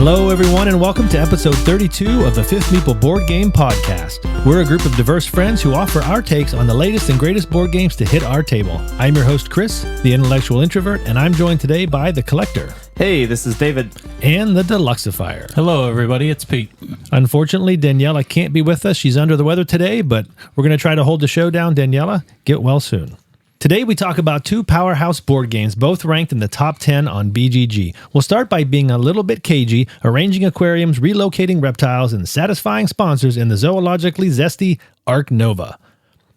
Hello, everyone, and welcome to episode 32 of the Fifth Meeple Board Game Podcast. We're a group of diverse friends who offer our takes on the latest and greatest board games to hit our table. I'm your host, Chris, the intellectual introvert, and I'm joined today by the Collector. Hey, this is David. And the Deluxeifier. Hello, everybody. It's Pete. Unfortunately, Daniela can't be with us. She's under the weather today, but we're going to try to hold the show down. Daniela, get well soon. Today, we talk about two powerhouse board games, both ranked in the top 10 on BGG. We'll start by being a little bit cagey, arranging aquariums, relocating reptiles, and satisfying sponsors in the zoologically zesty Ark Nova.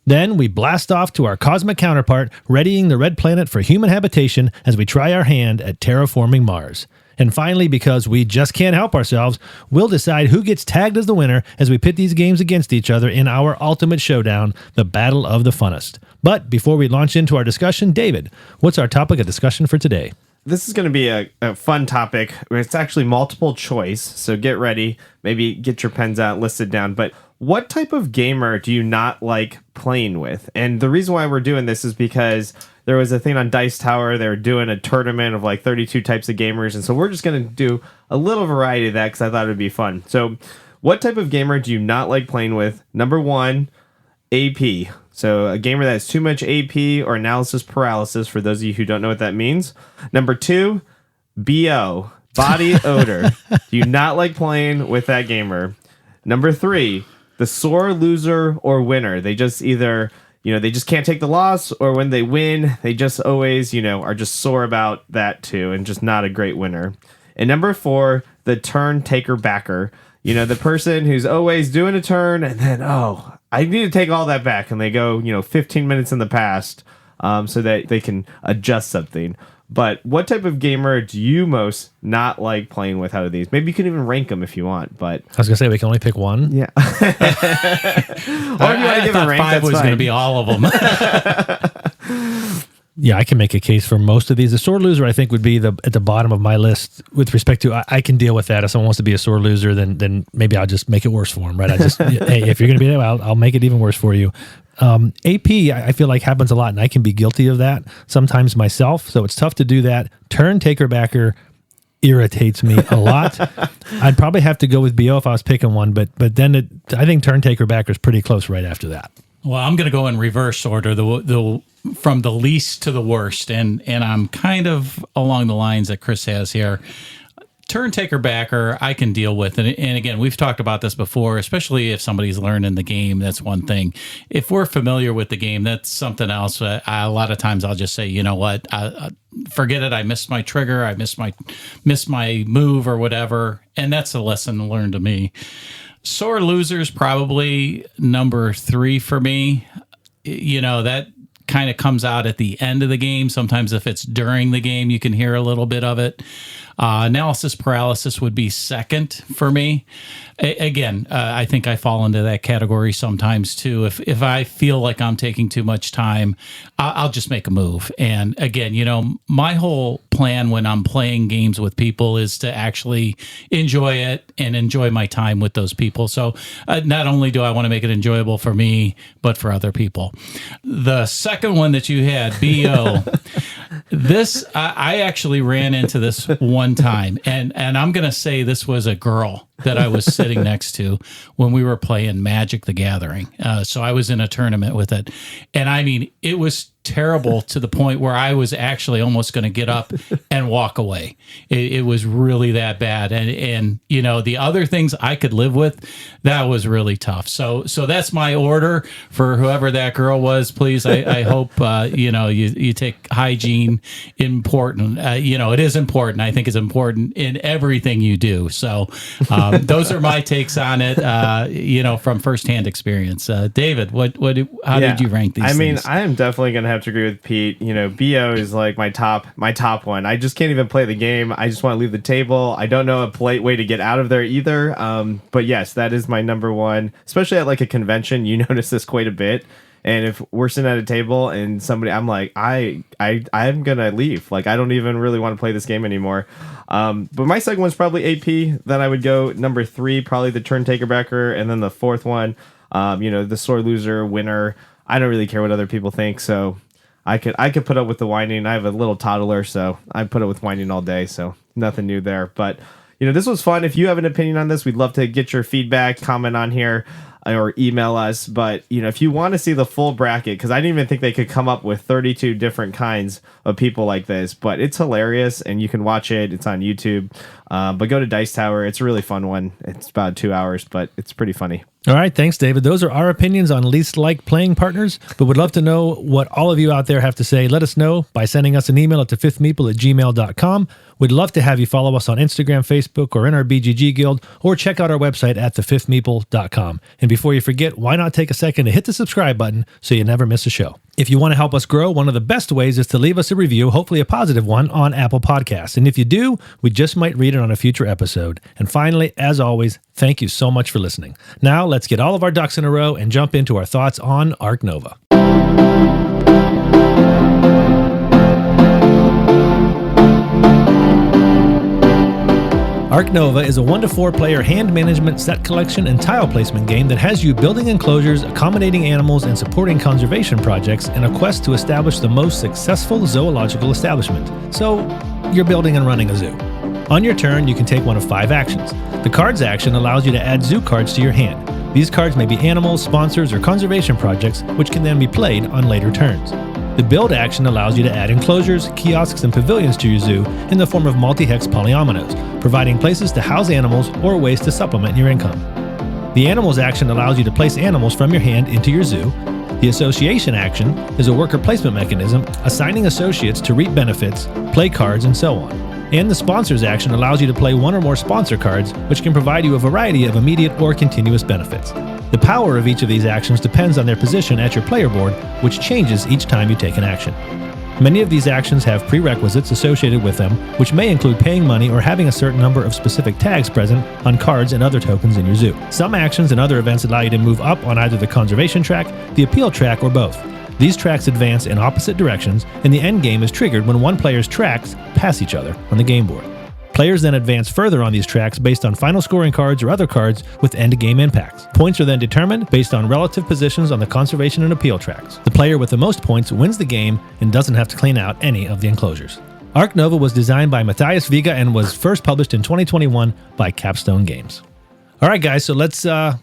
Then, we blast off to our cosmic counterpart, readying the red planet for human habitation as we try our hand at Terraforming Mars. And finally, because we just can't help ourselves, we'll decide who gets tagged as the winner as we pit these games against each other in our ultimate showdown, the Battle of the Funnest. But before we launch into our discussion, David, what's our topic of discussion for today? This is going to be a fun topic. It's actually multiple choice, so get ready. Maybe get your pens out, list it down. But what type of gamer do you not like playing with? And the reason why we're doing this is because there was a thing on Dice Tower. They were doing a tournament of like 32 types of gamers. And so we're just going to do a little variety of that because I thought it would be fun. So what type of gamer do you not like playing with? Number one, AP. So a gamer that has too much AP or analysis paralysis, for those of you who don't know what that means. Number two, BO, body odor. Do you not like playing with that gamer? Number three, the sore loser or winner. They just either, they just can't take the loss, or when they win, they just always, are just sore about that too, and just not a great winner. And number four, the turn taker backer. The person who's always doing a turn and then, I need to take all that back. And they go, 15 minutes in the past so that they can adjust something. But what type of gamer do you most not like playing with out of these? Maybe you can even rank them if you want. But I was going to say we can only pick one. Yeah. Or if you want to give a rank, five was going to be all of them. Yeah, I can make a case for most of these. The sore loser, I think, would be at the bottom of my list with respect to I can deal with that. If someone wants to be a sore loser, then maybe I'll just make it worse for them, right? Hey, if you're going to be there, I'll make it even worse for you. AP, I feel like happens a lot, and I can be guilty of that sometimes myself, so it's tough to do that. Turn taker backer irritates me a lot. I'd probably have to go with BO if I was picking one, but then I think turn taker backer is pretty close right after that. Well, I'm going to go in reverse order, the from the least to the worst, and I'm kind of along the lines that Chris has here. Turn taker backer, I can deal with. And again, we've talked about this before, especially if somebody's learning the game. That's one thing. If we're familiar with the game, that's something else. A lot of times I'll just say, you know what, forget it. I missed my trigger. I missed my move or whatever. And that's a lesson learned to me. Sore losers, probably number three for me. That kind of comes out at the end of the game. Sometimes if it's during the game, you can hear a little bit of it. Analysis paralysis would be second for me. I think I fall into that category sometimes too. If I feel like I'm taking too much time, I'll just make a move. And again, my whole plan when I'm playing games with people is to actually enjoy it and enjoy my time with those people. So not only do I want to make it enjoyable for me, but for other people. The second one that you had, BO, this, I actually ran into this one time, and I'm going to say this was a girl that I was sitting next to when we were playing Magic the Gathering. So I was in a tournament with it. And I mean, it was terrible to the point where I was actually almost going to get up and walk away. It was really that bad. And the other things I could live with, that was really tough. So that's my order for whoever that girl was. Please, I hope, you take hygiene important. It is important. I think it's important in everything you do. So those are my takes on it, from firsthand experience. David, how did you rank these things? I mean, I am definitely going to have to agree with Pete. BO is like my top one. I just can't even play the game. I just want to leave the table. I don't know a polite way to get out of there either. But yes, that is my number one, especially at like a convention. You notice this quite a bit. And if we're sitting at a table and somebody, I'm like, I'm going to leave. Like, I don't even really want to play this game anymore. But my second one's probably AP. Then I would go number three, probably the turn taker backer. And then the fourth one, the sore loser, winner. I don't really care what other people think. So I could put up with the whining. I have a little toddler, so I put up with whining all day. So nothing new there. But This was fun. If you have an opinion on this, we'd love to get your feedback, comment on here, or email us. But, if you want to see the full bracket, because I didn't even think they could come up with 32 different kinds of people like this, but it's hilarious and you can watch it. It's on YouTube. But go to Dice Tower. It's a really fun one. It's about 2 hours, but it's pretty funny. All right, thanks, David. Those are our opinions on least liked playing partners, but would love to know what all of you out there have to say. Let us know by sending us an email at thefifthmeeple@gmail.com. We'd love to have you follow us on Instagram, Facebook, or in our BGG guild, or check out our website at thefifthmeeple.com. And before you forget, why not take a second to hit the subscribe button so you never miss a show? If you want to help us grow, one of the best ways is to leave us a review, hopefully a positive one, on Apple Podcasts. And if you do, we just might read it on a future episode. And finally, as always, thank you so much for listening. Now, let's get all of our ducks in a row and jump into our thoughts on Ark Nova. Ark Nova is a 1 to 4 player hand management, set collection, and tile placement game that has you building enclosures, accommodating animals, and supporting conservation projects in a quest to establish the most successful zoological establishment. So, you're building and running a zoo. On your turn, you can take one of 5 actions. The cards action allows you to add zoo cards to your hand. These cards may be animals, sponsors, or conservation projects, which can then be played on later turns. The build action allows you to add enclosures, kiosks, and pavilions to your zoo in the form of multi-hex polyominoes, providing places to house animals or ways to supplement your income. The animals action allows you to place animals from your hand into your zoo. The association action is a worker placement mechanism, assigning associates to reap benefits, play cards, and so on. And the sponsors action allows you to play 1 or more sponsor cards, which can provide you a variety of immediate or continuous benefits. The power of each of these actions depends on their position at your player board, which changes each time you take an action. Many of these actions have prerequisites associated with them, which may include paying money or having a certain number of specific tags present on cards and other tokens in your zoo. Some actions and other events allow you to move up on either the conservation track, the appeal track, or both. These tracks advance in opposite directions, and the end game is triggered when one player's tracks pass each other on the game board. Players then advance further on these tracks based on final scoring cards or other cards with end-game impacts. Points are then determined based on relative positions on the conservation and appeal tracks. The player with the most points wins the game and doesn't have to clean out any of the enclosures. Ark Nova was designed by Matthias Viga and was first published in 2021 by Capstone Games. All right, guys, so let's go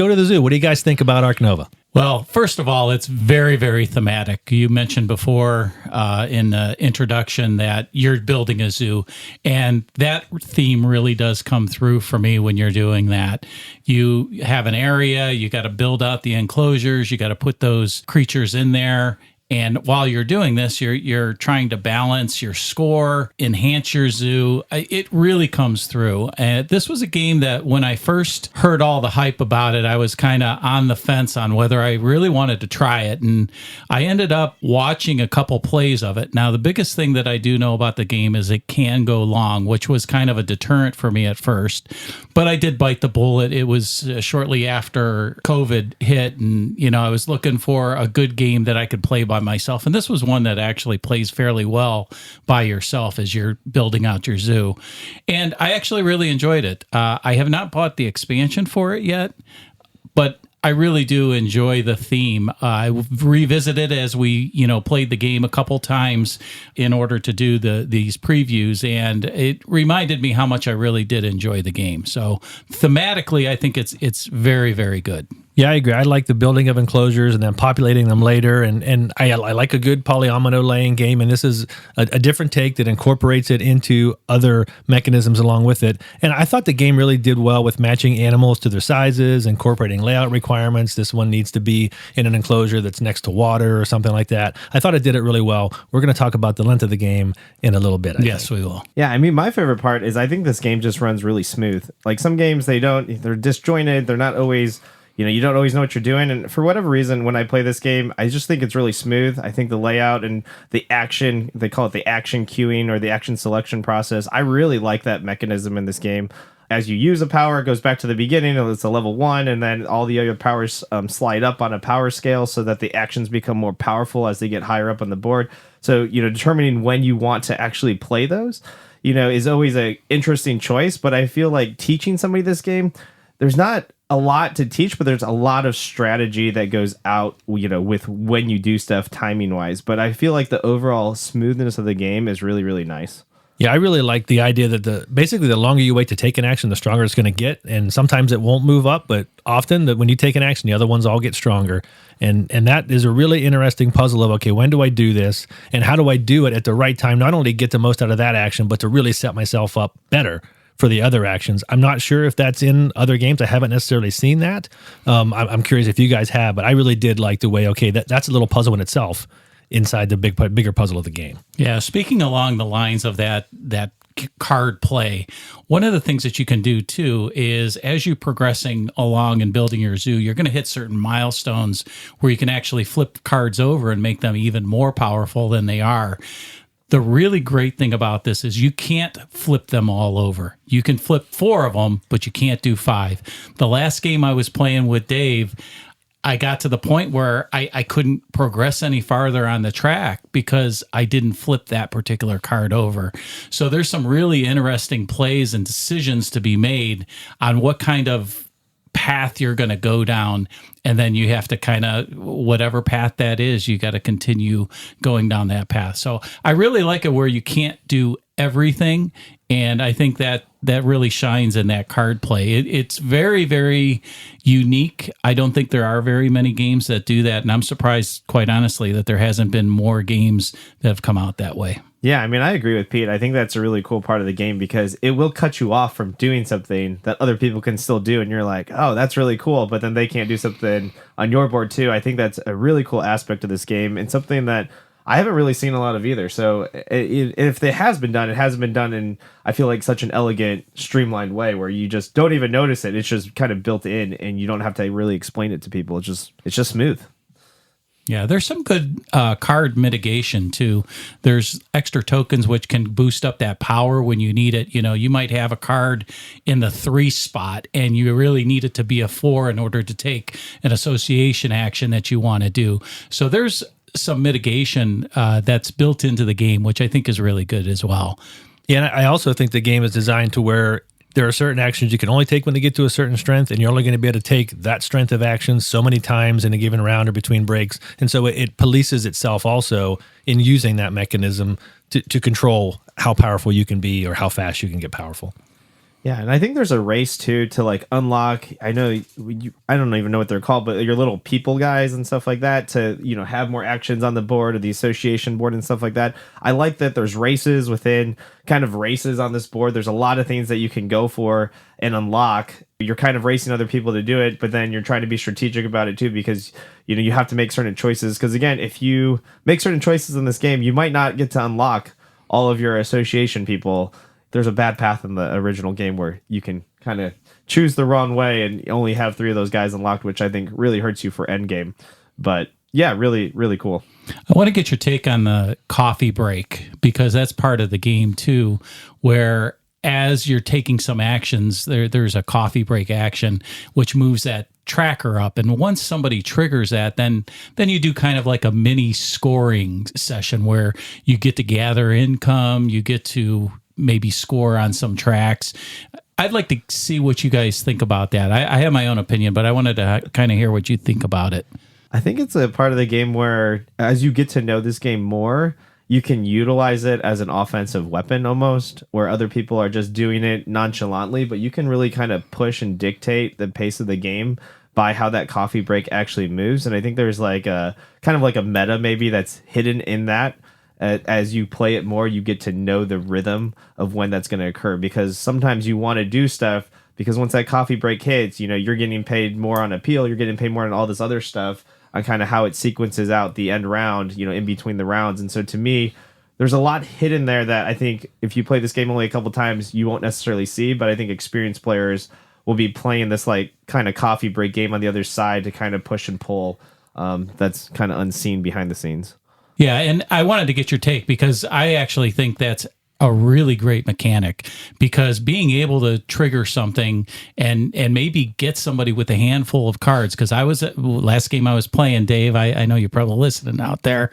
to the zoo. What do you guys think about Ark Nova? Well, first of all, it's very, very thematic. You mentioned before in the introduction that you're building a zoo, and that theme really does come through for me when you're doing that. You have an area, you got to build out the enclosures, you got to put those creatures in there. And while you're doing this, you're trying to balance your score, enhance your zoo. It really comes through. And this was a game that when I first heard all the hype about it, I was kind of on the fence on whether I really wanted to try it. And I ended up watching a couple plays of it. Now, the biggest thing that I do know about the game is it can go long, which was kind of a deterrent for me at first. But I did bite the bullet. It was shortly after COVID hit. And, I was looking for a good game that I could play by myself, and this was one that actually plays fairly well by yourself as you're building out your zoo, and I actually really enjoyed it. I have not bought the expansion for it yet, but I really do enjoy the theme. I revisited as we, played the game a couple times in order to do these previews, and it reminded me how much I really did enjoy the game. So thematically, I think it's very, very good. Yeah, I agree. I like the building of enclosures and then populating them later. And I like a good polyomino laying game. And this is a different take that incorporates it into other mechanisms along with it. And I thought the game really did well with matching animals to their sizes, incorporating layout requirements. This one needs to be in an enclosure that's next to water or something like that. I thought it did it really well. We're going to talk about the length of the game in a little bit. Yes, we will. Yeah, my favorite part is I think this game just runs really smooth. Like some games, they're disjointed. They're not always... you don't always know what you're doing. And for whatever reason, when I play this game, I just think it's really smooth. I think the layout and the action, they call it the action queuing or the action selection process. I really like that mechanism in this game. As you use a power, it goes back to the beginning. It's a level 1, and then all the other powers slide up on a power scale so that the actions become more powerful as they get higher up on the board. So, determining when you want to actually play those, is always an interesting choice. But I feel like teaching somebody this game, there's not a lot to teach, but there's a lot of strategy that goes out, with when you do stuff timing wise. But I feel like the overall smoothness of the game is really, really nice. Yeah, I really like the idea that basically the longer you wait to take an action, the stronger it's going to get. And sometimes it won't move up, but often that when you take an action, the other ones all get stronger. And that is a really interesting puzzle of, okay, when do I do this? And how do I do it at the right time? Not only get the most out of that action, but to really set myself up better for the other actions. I'm not sure if that's in other games. I haven't necessarily seen that. I'm curious if you guys have, but I really did like the way, okay, that's a little puzzle in itself inside the bigger puzzle of the game. Yeah, speaking along the lines of that card play, one of the things that you can do too is as you're progressing along and building your zoo, you're going to hit certain milestones where you can actually flip cards over and make them even more powerful than they are. The really great thing about this is you can't flip them all over. You can flip 4 of them, but you can't do 5. The last game I was playing with Dave, I got to the point where I couldn't progress any farther on the track because I didn't flip that particular card over. So there's some really interesting plays and decisions to be made on what kind of path you're going to go down. And then you have to kind of, whatever path that is, you got to continue going down that path. So I really like it where you can't do everything. And I think that really shines in that card play. It's very, very unique. I don't think there are very many games that do that. And I'm surprised, quite honestly, that there hasn't been more games that have come out that way. Yeah, I mean, I agree with Pete. I think that's a really cool part of the game because it will cut you off from doing something that other people can still do. And you're like, oh, that's really cool. But then they can't do something on your board too. I think that's a really cool aspect of this game and something that I haven't really seen a lot of either. So if it has been done, it hasn't been done in, I feel like, such an elegant, streamlined way where you just don't even notice it. It's just kind of built in and you don't have to really explain it to people. It's just smooth. Yeah, there's some good card mitigation too. There's extra tokens which can boost up that power when you need it. You know, you might have a card in the 3 spot and you really need it to be a 4 in order to take an association action that you want to do. So there's some mitigation that's built into the game, which I think is really good as well. Yeah, and I also think the game is designed to where there are certain actions you can only take when they get to a certain strength, and you're only going to be able to take that strength of actions so many times in a given round or between breaks. And so it polices itself also in using that mechanism to control how powerful you can be or how fast you can get powerful. Yeah, and I think there's a race too to like unlock. I know I don't even know what they're called, but your little people guys and stuff like that to have more actions on the board or the association board and stuff like that. I like that there's races within kind of races on this board. There's a lot of things that you can go for and unlock. You're kind of racing other people to do it, but then you're trying to be strategic about it too because you have to make certain choices. Because again, if you make certain choices in this game, you might not get to unlock all of your association people. There's a bad path in the original game where you can kind of choose the wrong way and only have 3 of those guys unlocked, which I think really hurts you for endgame. But yeah, really, really cool. I want to get your take on the coffee break because that's part of the game too, where as you're taking some actions, there's a coffee break action, which moves that tracker up. And once somebody triggers that, then you do kind of like a mini scoring session where you get to gather income, you get to maybe score on some tracks. I'd like to see what you guys think about that. I have my own opinion, but I wanted to kind of hear what you think about it. I think it's a part of the game where as you get to know this game more, you can utilize it as an offensive weapon almost, where other people are just doing it nonchalantly, but you can really kind of push and dictate the pace of the game by how that coffee break actually moves. And I think there's like a kind of like a meta maybe that's hidden in that. As you play it more, you get to know the rhythm of when that's going to occur because sometimes you want to do stuff because once that coffee break hits, you're getting paid more on appeal, you're getting paid more on all this other stuff on kind of how it sequences out the end round, in between the rounds. And so to me, there's a lot hidden there that I think if you play this game only a couple times, you won't necessarily see, but I think experienced players will be playing this like kind of coffee break game on the other side to kind of push and pull. That's kind of unseen behind the scenes. Yeah, and I wanted to get your take because I actually think that's a really great mechanic because being able to trigger something and maybe get somebody with a handful of cards because last game I was playing, Dave, I know you're probably listening out there,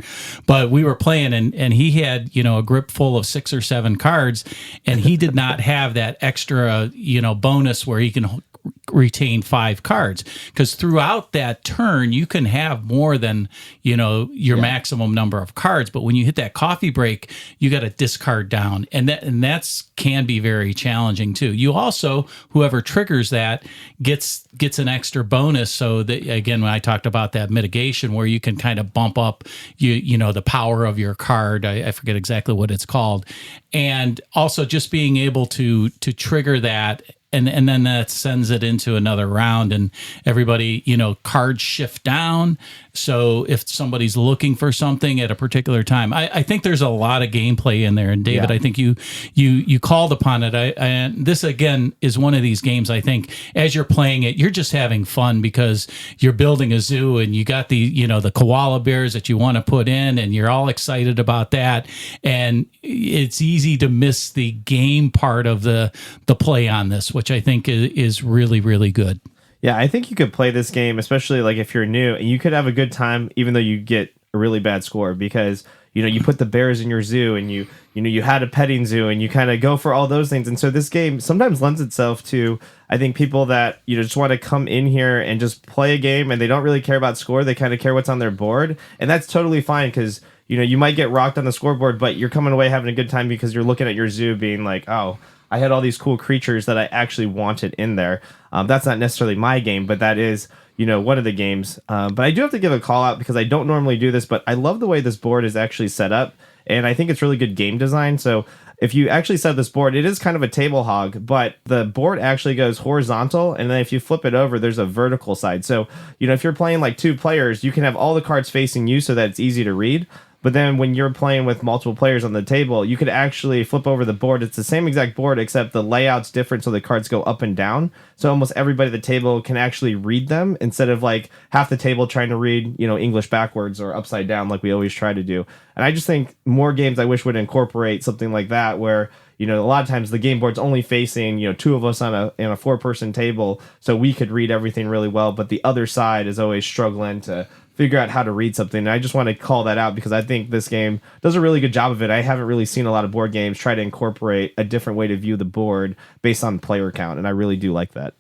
but we were playing and he had, a grip full of 6 or 7 cards and he did not have that extra, bonus where he can retain 5 cards, because throughout that turn you can have more than your maximum number of cards, but when you hit that coffee break you got to discard down, and that's can be very challenging too. You also, whoever triggers that gets an extra bonus, so that again, when I talked about that mitigation where you can kind of bump up the power of your card, I forget exactly what it's called, and also just being able to trigger that. And then that sends it into another round, and everybody, cards shift down. So if somebody's looking for something at a particular time, I think there's a lot of gameplay in there. And David, I think you called upon it. And this again is one of these games. I think as you're playing it, you're just having fun because you're building a zoo, and you got the koala bears that you want to put in, and you're all excited about that. And it's easy to miss the game part of the play on this, which I think is really, really good. Yeah, I think you could play this game, especially like if you're new, and you could have a good time even though you get a really bad score, because you put the bears in your zoo, and you had a petting zoo, and you kind of go for all those things. And so this game sometimes lends itself to, I think, people that just want to come in here and just play a game, and they don't really care about score. They kind of care what's on their board, and that's totally fine, because you might get rocked on the scoreboard, but you're coming away having a good time because you're looking at your zoo being like, oh, I had all these cool creatures that I actually wanted in there. That's not necessarily my game, but that is, one of the games. But I do have to give a call out because I don't normally do this, but I love the way this board is actually set up, and I think it's really good game design. So if you actually set this board, it is kind of a table hog, but the board actually goes horizontal, and then if you flip it over, there's a vertical side. So, if you're playing like 2 players, you can have all the cards facing you so that it's easy to read. But then when you're playing with multiple players on the table, you could actually flip over the board. It's the same exact board, except the layout's different, so the cards go up and down. So almost everybody at the table can actually read them, instead of like half the table trying to read, English backwards or upside down like we always try to do. And I just think more games I wish would incorporate something like that, where a lot of times the game board's only facing 2 of us on a 4-person table, so we could read everything really well, but the other side is always struggling to figure out how to read something. And I just want to call that out because I think this game does a really good job of it. I haven't really seen a lot of board games try to incorporate a different way to view the board based on player count, and I really do like that.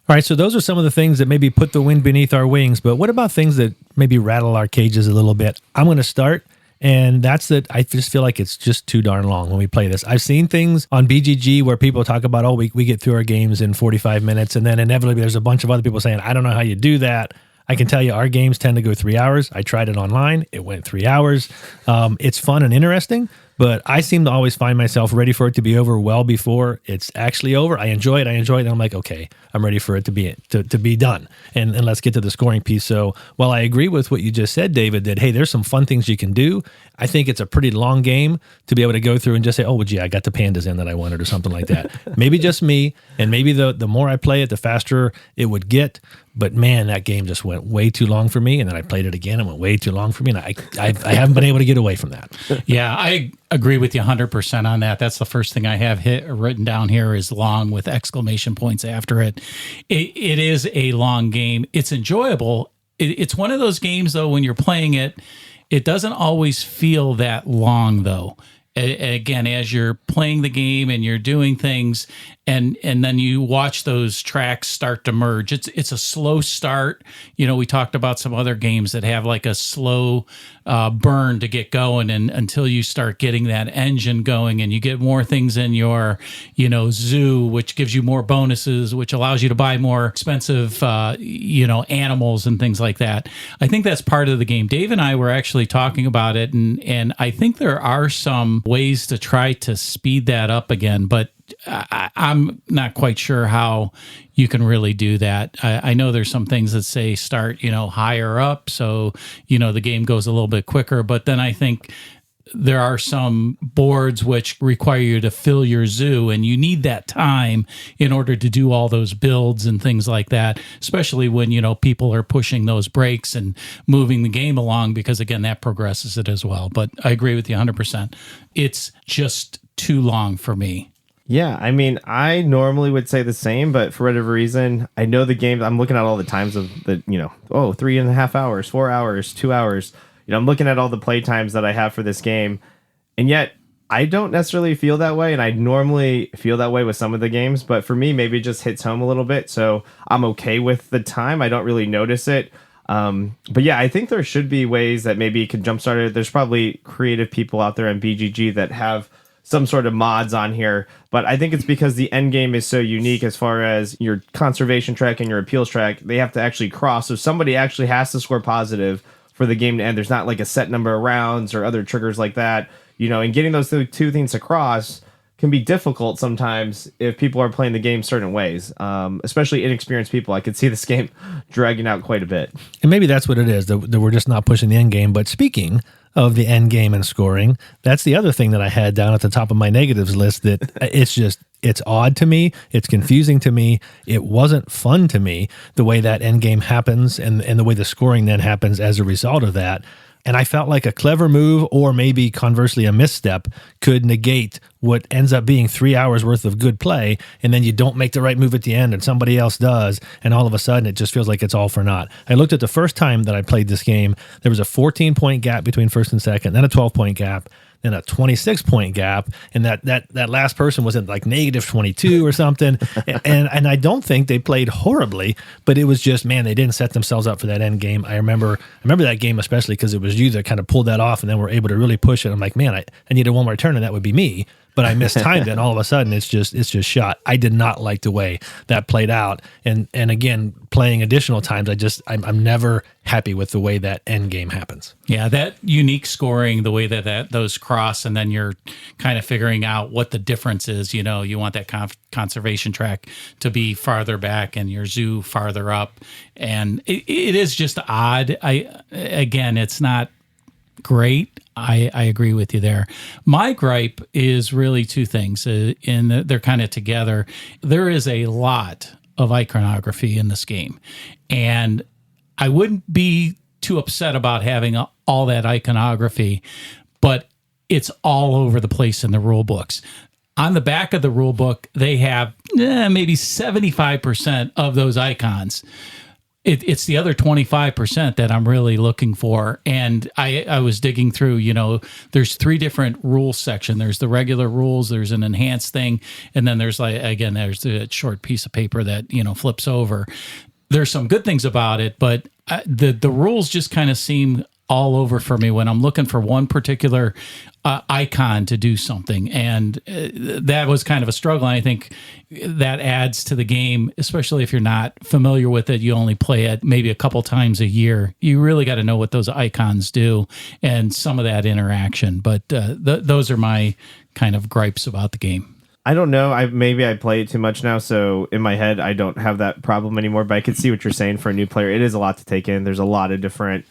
All right, so those are some of the things that maybe put the wind beneath our wings, but what about things that maybe rattle our cages a little bit? I'm going to start, and that's that I just feel like it's just too darn long when we play this. I've seen things on BGG where people talk about, we get through our games in 45 minutes, and then inevitably there's a bunch of other people saying, I don't know how you do that. I can tell you our games tend to go 3 hours. I tried it online. It went 3 hours. It's fun and interesting, but I seem to always find myself ready for it to be over well before it's actually over. I enjoy it. And I'm like, okay, I'm ready for it to be done. And let's get to the scoring piece. So while I agree with what you just said, David, that, hey, there's some fun things you can do, I think it's a pretty long game to be able to go through and just say, oh, gee, I got the pandas in that I wanted or something like that. Maybe just me, and maybe the more I play it, the faster it would get. But man, that game just went way too long for me, and then I played it again and went way too long for me, and I haven't been able to get away from that. Yeah, I agree with you 100% on that. That's the first thing I have written down here is long with exclamation points after it. It is a long game. It's enjoyable. It's one of those games, though, when you're playing it, it doesn't always feel that long, though. Again, as you're playing the game and you're doing things, and then you watch those tracks start to merge. It's a slow start. We talked about some other games that have like a slow burn to get going, and until you start getting that engine going, and you get more things in your zoo, which gives you more bonuses, which allows you to buy more expensive animals and things like that. I think that's part of the game. Dave and I were actually talking about it, and I think there are some ways to try to speed that up again, but I'm not quite sure how you can really do that. I know there's some things that say start, higher up, so, the game goes a little bit quicker. But then I think there are some boards which require you to fill your zoo, and you need that time in order to do all those builds and things like that, especially when, people are pushing those breaks and moving the game along, because, again, that progresses it as well. But I agree with you 100%. It's just too long for me. Yeah, I mean, I normally would say the same, but for whatever reason, I know the games. I'm looking at all the times of the, 3.5 hours, 4 hours, 2 hours. I'm looking at all the play times that I have for this game, and yet I don't necessarily feel that way, and I normally feel that way with some of the games, but for me, maybe it just hits home a little bit, so I'm okay with the time. I don't really notice it. But yeah, I think there should be ways that maybe you can jumpstart it. There's probably creative people out there in BGG that have some sort of mods on here, but I think it's because the end game is so unique as far as your conservation track and your appeals track. They have to actually cross, so somebody actually has to score positive for the game to end. There's not like a set number of rounds or other triggers like that, and getting those two things across can be difficult sometimes if people are playing the game certain ways, especially inexperienced people. I could see this game dragging out quite a bit. And maybe that's what it is, that we're just not pushing the end game. But speaking of the end game and scoring, that's the other thing that I had down at the top of my negatives list, that it's odd to me. It's confusing to me. It wasn't fun to me, the way that end game happens and the way the scoring then happens as a result of that. And I felt like a clever move, or maybe conversely a misstep, could negate what ends up being 3 hours worth of good play, and then you don't make the right move at the end and somebody else does, and all of a sudden it just feels like it's all for naught. I looked at the first time that I played this game, there was a 14-point gap between first and second, then a 12-point gap, then a 26-point gap, and that last person was at like negative 22 or something. and I don't think they played horribly, but it was just, man, they didn't set themselves up for that end game. I remember that game especially because it was you that kind of pulled that off, and then were able to really push it. I'm like, man, I needed one more turn, and that would be me. But I mistimed it, and all of a sudden it's just shot. I did not like the way that played out. And again, playing additional times, I'm never happy with the way that end game happens. Yeah, that unique scoring, the way that those cross, and then you're kind of figuring out what the difference is. You want that conservation track to be farther back and your zoo farther up. And it is just odd. Again, it's not great. I agree with you there. My gripe is really two things, and they're kind of together. There is a lot of iconography in this game, and I wouldn't be too upset about having all that iconography, but it's all over the place in the rule books. On the back of the rule book, they have maybe 75% of those icons. It's the other 25% that I'm really looking for. And I was digging through, there's 3 different rule sections. There's the regular rules, there's an enhanced thing, and then there's there's the short piece of paper that, flips over. There's some good things about it, but the rules just kind of seem all over for me when I'm looking for one particular icon to do something. And that was kind of a struggle. And I think that adds to the game, especially if you're not familiar with it. You only play it maybe a couple times a year. You really got to know what those icons do and some of that interaction. But those are my kind of gripes about the game. I don't know. Maybe I play it too much now, so in my head I don't have that problem anymore. But I can see what you're saying for a new player. It is a lot to take in. There's a lot of different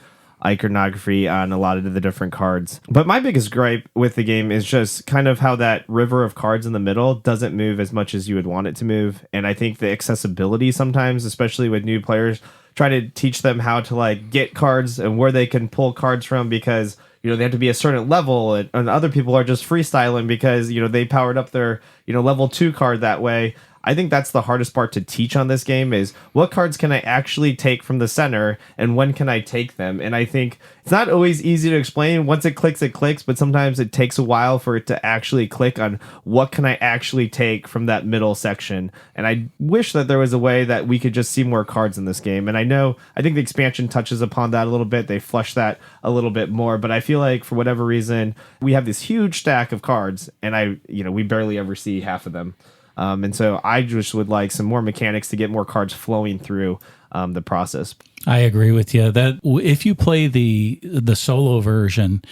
iconography on a lot of the different cards. But my biggest gripe with the game is just kind of how that river of cards in the middle doesn't move as much as you would want it to move. And I think the accessibility sometimes, especially with new players, try to teach them how to get cards and where they can pull cards from, because they have to be a certain level, and other people are just freestyling because they powered up their level 2 card that way. I think that's the hardest part to teach on this game, is what cards can I actually take from the center and when can I take them? And I think it's not always easy to explain. Once it clicks, but sometimes it takes a while for it to actually click on what can I actually take from that middle section. And I wish that there was a way that we could just see more cards in this game. And I think the expansion touches upon that a little bit. They flush that a little bit more, but I feel like for whatever reason, we have this huge stack of cards and we barely ever see half of them. And so I just would like some more mechanics to get more cards flowing through the process. I agree with you that if you play the solo version,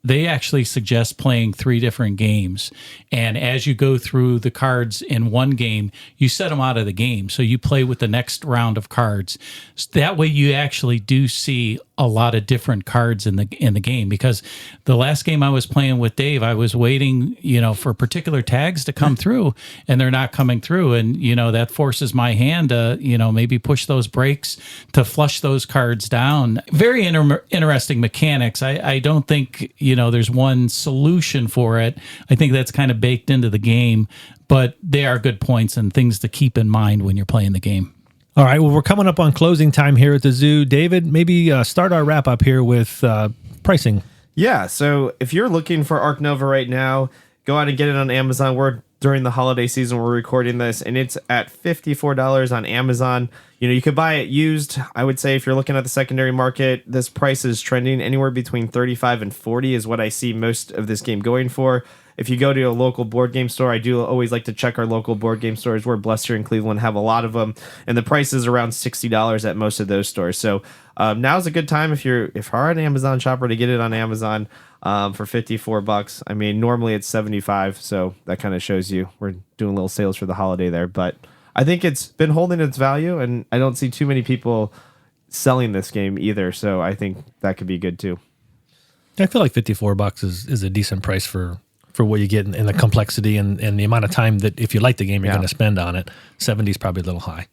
they actually suggest playing 3 different games. And as you go through the cards in one game, you set them out of the game. So you play with the next round of cards. That way you actually do see a lot of different cards in the game, because the last game I was playing with Dave, I was waiting, for particular tags to come through, and they're not coming through. And, that forces my hand to, maybe push those brakes to flush those cards down. Very interesting mechanics. I don't think, there's one solution for it. I think that's kind of baked into the game, but they are good points and things to keep in mind when you're playing the game. All right, well, we're coming up on closing time here at the zoo. David, maybe start our wrap up here with pricing. Yeah, so if you're looking for Ark Nova right now, go out and get it on Amazon. We're during the holiday season, we're recording this, and it's at $54 on Amazon. You could buy it used. I would say if you're looking at the secondary market, this price is trending anywhere between 35 and 40 is what I see most of this game going for. If you go to a local board game store, I do always like to check our local board game stores. We're blessed here in Cleveland, have a lot of them, and the price is around $60 at most of those stores. So now's a good time if you're an Amazon shopper to get it on Amazon for $54. I mean, normally it's $75, so that kind of shows you we're doing little sales for the holiday there. But I think it's been holding its value, and I don't see too many people selling this game either. So I think that could be good too. I feel like $54 is a decent price for what you get in the complexity and the amount of time that if you like the game you're going to spend on it. 70 is probably a little high.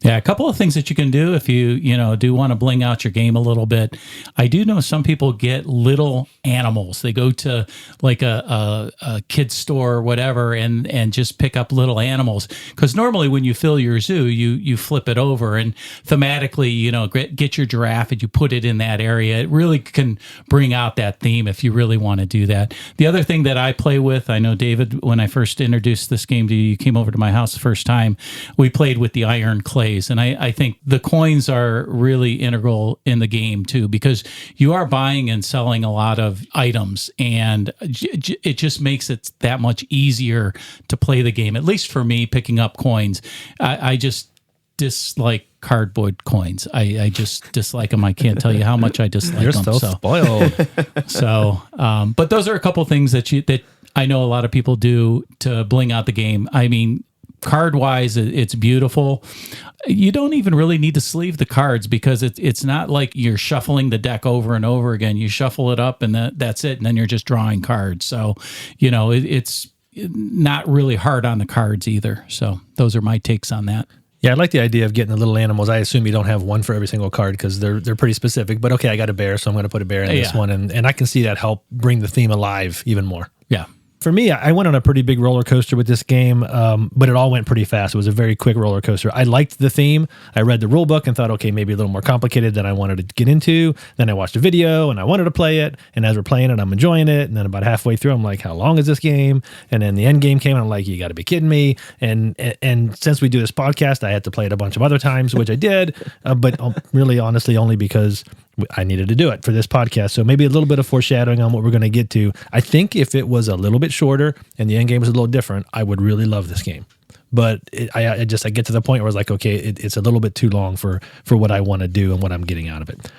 Yeah, a couple of things that you can do if you do want to bling out your game a little bit. I do know some people get little animals. They go to like a kid's store or whatever and just pick up little animals. Because normally when you fill your zoo, you flip it over and thematically, get your giraffe and you put it in that area. It really can bring out that theme if you really want to do that. The other thing that I play with, I know David, when I first introduced this game to you, you came over to my house the first time, we played with the iron clay. And I think the coins are really integral in the game too, because you are buying and selling a lot of items, and it just makes it that much easier to play the game. At least for me, picking up coins, I just dislike cardboard coins. I just dislike them. I can't tell you how much I dislike You're them. so spoiled. But those are a couple things that I know a lot of people do to bling out the game. I mean, card wise, it's beautiful. You don't even really need to sleeve the cards because it's not like you're shuffling the deck over and over again. You shuffle it up and that's it, and then you're just drawing cards. So, it's not really hard on the cards either. So those are my takes on that. Yeah, I like the idea of getting the little animals. I assume you don't have one for every single card because they're pretty specific. But okay, I got a bear, so I'm going to put a bear in this one, and I can see that help bring the theme alive even more. Yeah. For me, I went on a pretty big roller coaster with this game, but it all went pretty fast. It was a very quick roller coaster. I liked the theme. I read the rule book and thought, okay, maybe a little more complicated than I wanted to get into. Then I watched a video and I wanted to play it. And as we're playing it, I'm enjoying it. And then about halfway through, I'm like, how long is this game? And then the end game came and I'm like, you got to be kidding me. And since we do this podcast, I had to play it a bunch of other times, which I did, but really honestly only because I needed to do it for this podcast. So maybe a little bit of foreshadowing on what we're going to get to. I think if it was a little bit shorter and the end game was a little different, I would really love this game. But I get to the point where it's like, okay, it's a little bit too long for what I want to do and what I'm getting out of it.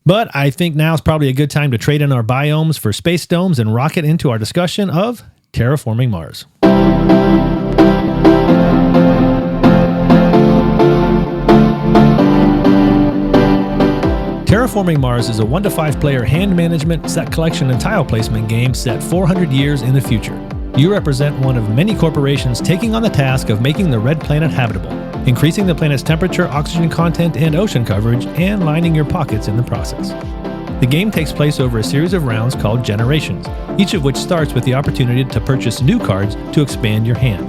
But I think now is probably a good time to trade in our biomes for space domes and rocket into our discussion of Terraforming Mars. Terraforming Mars is a 1 to 5 player hand management, set collection, and tile placement game set 400 years in the future. You represent one of many corporations taking on the task of making the red planet habitable, increasing the planet's temperature, oxygen content, and ocean coverage, and lining your pockets in the process. The game takes place over a series of rounds called Generations, each of which starts with the opportunity to purchase new cards to expand your hand.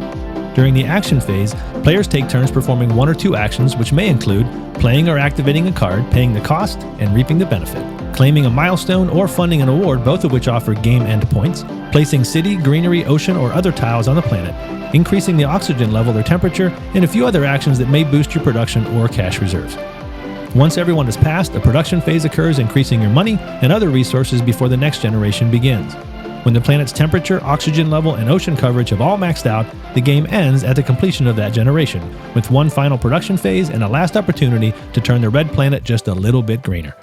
During the action phase, players take turns performing 1 or 2 actions, which may include playing or activating a card, paying the cost, and reaping the benefit, claiming a milestone, or funding an award, both of which offer game end points, placing city, greenery, ocean, or other tiles on the planet, increasing the oxygen level or temperature, and a few other actions that may boost your production or cash reserves. Once everyone is passed, a production phase occurs, increasing your money and other resources before the next generation begins. When the planet's temperature, oxygen level, and ocean coverage have all maxed out, the game ends at the completion of that generation, with one final production phase and a last opportunity to turn the red planet just a little bit greener.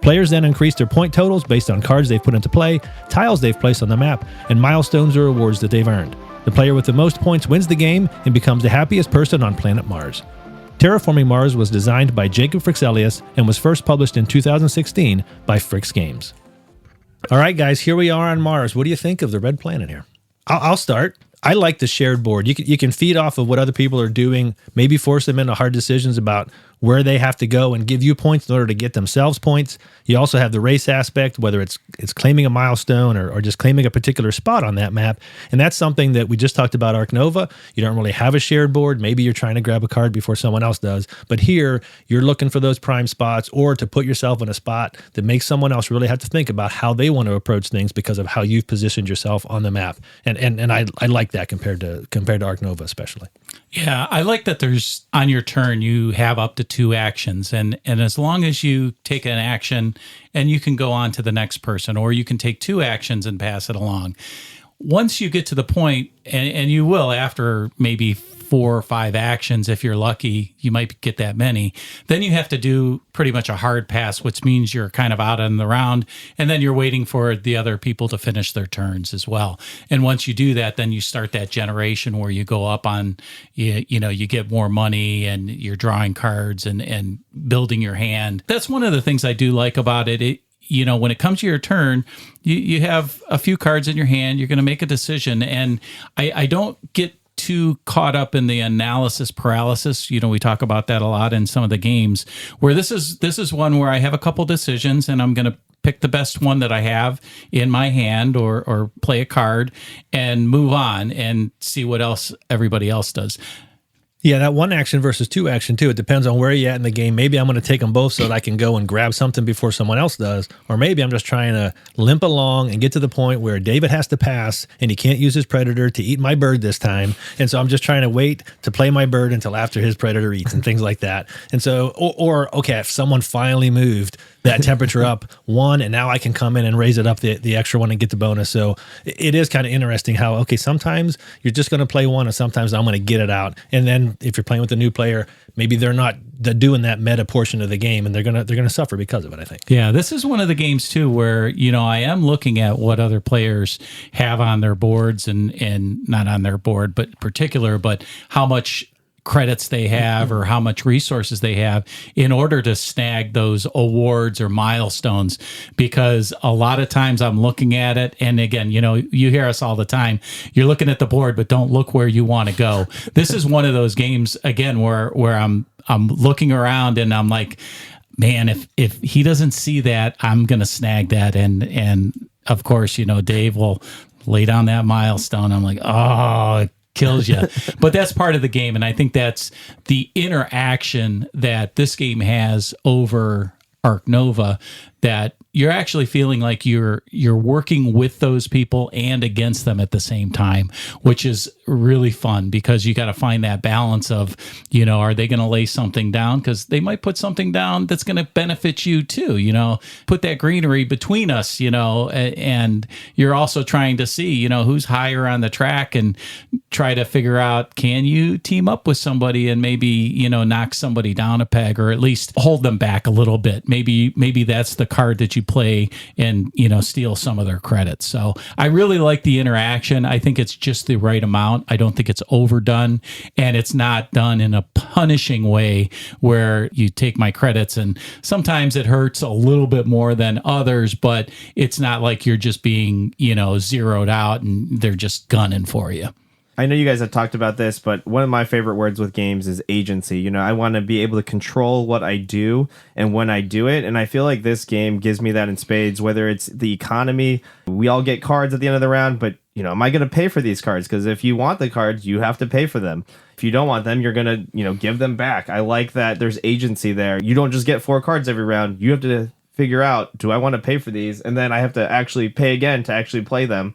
Players then increase their point totals based on cards they've put into play, tiles they've placed on the map, and milestones or awards that they've earned. The player with the most points wins the game and becomes the happiest person on planet Mars. Terraforming Mars was designed by Jacob Frixelius and was first published in 2016 by Frix Games. All right, guys, here we are on Mars. What do you think of the red planet here? I'll start. I like the shared board. You can feed off of what other people are doing, maybe force them into hard decisions about where they have to go and give you points in order to get themselves points. You also have the race aspect, whether it's claiming a milestone or just claiming a particular spot on that map. And that's something that we just talked about Ark Nova. You don't really have a shared board. Maybe you're trying to grab a card before someone else does. But here, you're looking for those prime spots or to put yourself in a spot that makes someone else really have to think about how they want to approach things because of how you've positioned yourself on the map. And I like that compared to Ark Nova especially. Yeah, I like that there's on your turn you have up to 2 actions, and as long as you take an action and you can go on to the next person, or you can take 2 actions and pass it along. Once you get to the point, and you will after maybe 4 or 5 actions, if you're lucky, you might get that many, then you have to do pretty much a hard pass, which means you're kind of out on the round, and then you're waiting for the other people to finish their turns as well. And once you do that, then you start that generation where you go up on, you get more money and you're drawing cards and building your hand. That's one of the things I do like about it. When it comes to your turn, you have a few cards in your hand, you're going to make a decision. And I don't get too caught up in the analysis paralysis. We talk about that a lot in some of the games, where this is one where I have a couple decisions and I'm going to pick the best one that I have in my hand or play a card and move on and see what else everybody else does. Yeah, that 1 action versus 2 action too. It depends on where you're at in the game. Maybe I'm going to take them both so that I can go and grab something before someone else does. Or maybe I'm just trying to limp along and get to the point where David has to pass and he can't use his predator to eat my bird this time. And so I'm just trying to wait to play my bird until after his predator eats and things like that. And so, okay, if someone finally moved that temperature up 1 and now I can come in and raise it up the extra 1 and get the bonus. So it is kind of interesting how, okay, sometimes you're just going to play 1 and sometimes I'm going to get it out. And then if you're playing with a new player, maybe they're doing that meta portion of the game and they're gonna suffer because of it, I think. Yeah, this is one of the games too where I am looking at what other players have on their boards and not on their board, but how much credits they have or how much resources they have in order to snag those awards or milestones. Because a lot of times I'm looking at it, and again, you hear us all the time, you're looking at the board, but don't look where you want to go. This is one of those games, again, where I'm looking around and I'm like, man, if he doesn't see that, I'm going to snag that. And of course, Dave will lay down that milestone. I'm like, oh, kills you. But that's part of the game, and I think that's the interaction that this game has over Ark Nova, that you're actually feeling like you're working with those people and against them at the same time, which is really fun because you got to find that balance of, are they going to lay something down? Because they might put something down that's going to benefit you too, put that greenery between us, and you're also trying to see, who's higher on the track and try to figure out, can you team up with somebody and maybe, knock somebody down a peg or at least hold them back a little bit. Maybe that's the card that you play and, steal some of their credits. So I really like the interaction. I think it's just the right amount. I don't think it's overdone, and it's not done in a punishing way where you take my credits, and sometimes it hurts a little bit more than others, but it's not like you're just being, zeroed out and they're just gunning for you. I know you guys have talked about this, but one of my favorite words with games is agency. I want to be able to control what I do and when I do it. And I feel like this game gives me that in spades, whether it's the economy. We all get cards at the end of the round, but, am I going to pay for these cards? Because if you want the cards, you have to pay for them. If you don't want them, you're going to, give them back. I like that there's agency there. You don't just get 4 cards every round. You have to figure out, do I want to pay for these? And then I have to actually pay again to actually play them.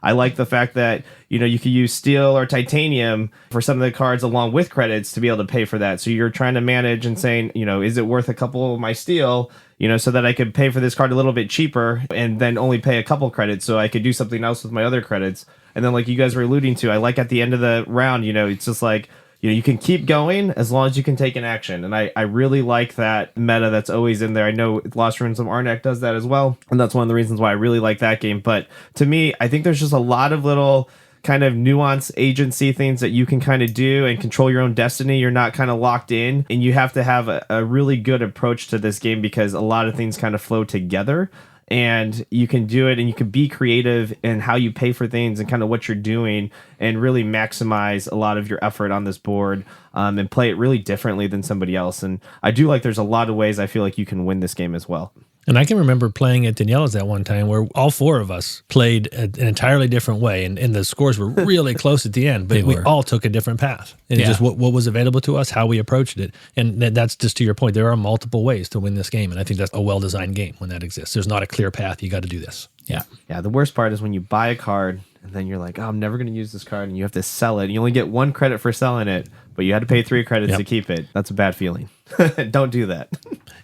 I like the fact that, you could use steel or titanium for some of the cards along with credits to be able to pay for that. So you're trying to manage and saying, is it worth a couple of my steel, so that I could pay for this card a little bit cheaper and then only pay a couple credits so I could do something else with my other credits. And then like you guys were alluding to, I like at the end of the round, it's just like, you can keep going as long as you can take an action. And I really like that meta that's always in there. I know Lost Ruins of Arnak does that as well. And that's one of the reasons why I really like that game. But to me, I think there's just a lot of little kind of nuance agency things that you can kind of do and control your own destiny. You're not kind of locked in, and you have to have a really good approach to this game because a lot of things kind of flow together. and you can do it, and you can be creative in how you pay for things and kind of what you're doing, and really maximize a lot of your effort on this board, and play it really differently than somebody else. And I do like there's a lot of ways I feel like you can win this game as well. And I can remember playing at Daniela's that one time where all four of us played an entirely different way, and the scores were really close at the end, but we all took a different path. And it's just what was available to us, how we approached it. And that's just to your point. There are multiple ways to win this game, and I think that's a well-designed game when that exists. There's not a clear path. You got to do this. Yeah. Yeah, the worst part is when you buy a card, and then you're like, oh, I'm never going to use this card, and you have to sell it. And you only get 1 credit for selling it, but you had to pay 3 credits to keep it. That's a bad feeling. Don't do that.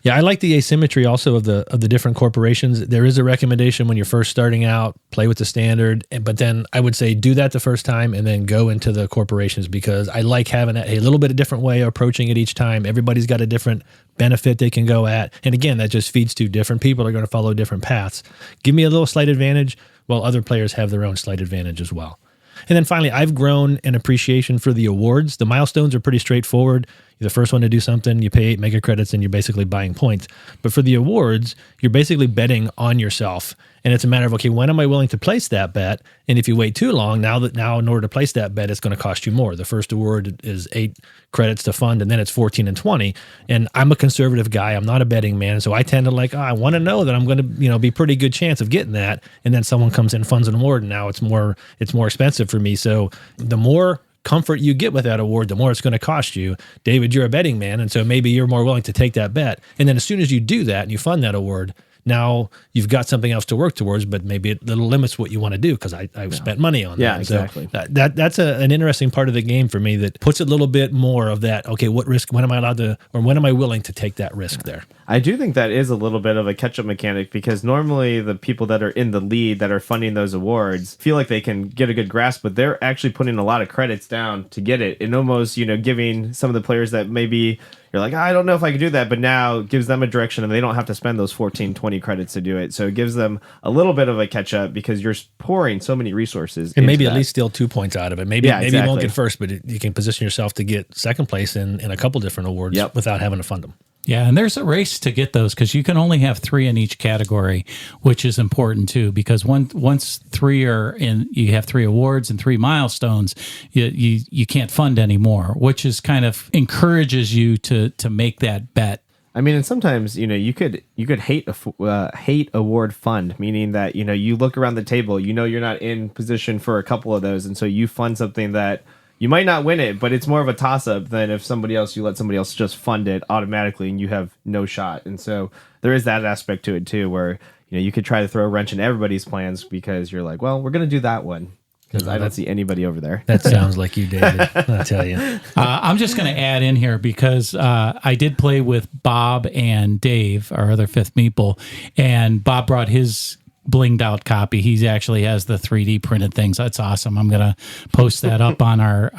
Yeah, I like the asymmetry also of the different corporations. There is a recommendation when you're first starting out, play with the standard, but then I would say do that the first time and then go into the corporations, because I like having a little bit of different way of approaching it each time. Everybody's got a different benefit they can go at. And again, that just feeds to different people are going to follow different paths. Give me a little slight advantage while other players have their own slight advantage as well. And then finally, I've grown an appreciation for the awards. The milestones are pretty straightforward. You're the first one to do something, you pay 8 mega credits, and you're basically buying points. But for the awards, you're basically betting on yourself. And it's a matter of, okay, when am I willing to place that bet? And if you wait too long, now in order to place that bet, it's going to cost you more. The first award is 8 credits to fund, and then it's 14 and 20. And I'm a conservative guy. I'm not a betting man. So I tend to I want to know that I'm going to, be pretty good chance of getting that. And then someone comes in, funds an award, and now it's more expensive for me. So the more comfort you get with that award, the more it's going to cost you. David, you're a betting man, and so maybe you're more willing to take that bet. And then as soon as you do that and you fund that award, now you've got something else to work towards, but maybe it little limits what you want to do because I've spent money on that. Yeah, exactly. So that's an interesting part of the game for me that puts a little bit more of that, okay, what risk, when am I allowed to, or when am I willing to take that risk there? I do think that is a little bit of a catch-up mechanic, because normally the people that are in the lead that are funding those awards feel like they can get a good grasp, but they're actually putting a lot of credits down to get it, and almost, giving some of the players that maybe you're like, I don't know if I could do that, but now gives them a direction, and they don't have to spend those 14, 20 credits to do it. So it gives them a little bit of a catch-up because you're pouring so many resources. And maybe at least steal 2 points out of it. Maybe exactly. You won't get first, but you can position yourself to get second place in a couple different awards without having to fund them. Yeah, and there's a race to get those because you can only have 3 in each category, which is important too. Because once 3 are in, you have 3 awards and 3 milestones, you can't fund anymore, which is kind of encourages you to make that bet. I mean, and sometimes you could hate award fund, meaning that you look around the table, you're not in position for a couple of those, and so you fund something that you might not win it, but it's more of a toss-up than if you let somebody else just fund it automatically and you have no shot. And so there is that aspect to it too, where you could try to throw a wrench in everybody's plans because you're like, well, we're going to do that one because I don't see anybody over there. That sounds like you, David. I'll tell you. I'm just going to add in here because I did play with Bob and Dave, our other fifth meeple, and Bob brought his blinged out copy. He actually has the 3D printed things. That's awesome. I'm going to post that up on our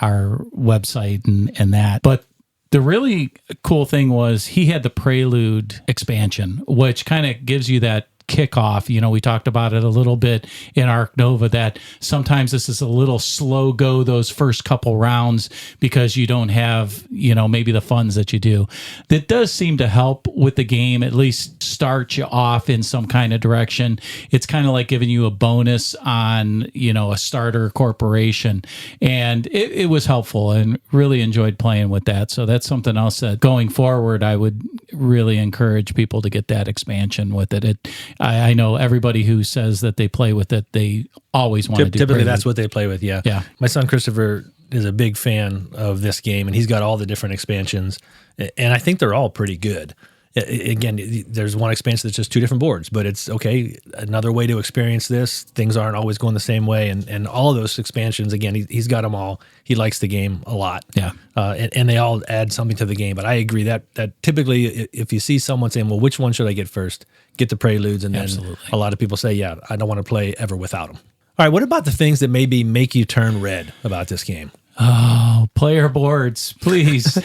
website and that. But the really cool thing was he had the Prelude expansion, which kind of gives you that kickoff. We talked about it a little bit in Ark Nova that sometimes this is a little slow go those first couple rounds because you don't have, maybe the funds that you do. That does seem to help with the game, at least start you off in some kind of direction. It's kind of like giving you a bonus on, a starter corporation. And it was helpful and really enjoyed playing with that. So that's something else that going forward, I would really encourage people to get that expansion with it. I know everybody who says that they play with it, they always want to do Typically, Prelude. that's what they play with, yeah. My son Christopher is a big fan of this game, and he's got all the different expansions, and I think they're all pretty good. Again, there's one expansion that's just 2 different boards, but it's okay. Another way to experience this. Things aren't always going the same way, and all of those expansions. Again, he's got them all. He likes the game a lot. Yeah, and they all add something to the game. But I agree that typically, if you see someone saying, "Well, which one should I get first?" Get the Preludes, and then a lot of people say, "Yeah, I don't want to play ever without them." All right, what about the things that maybe make you turn red about this game? Oh, player boards, please.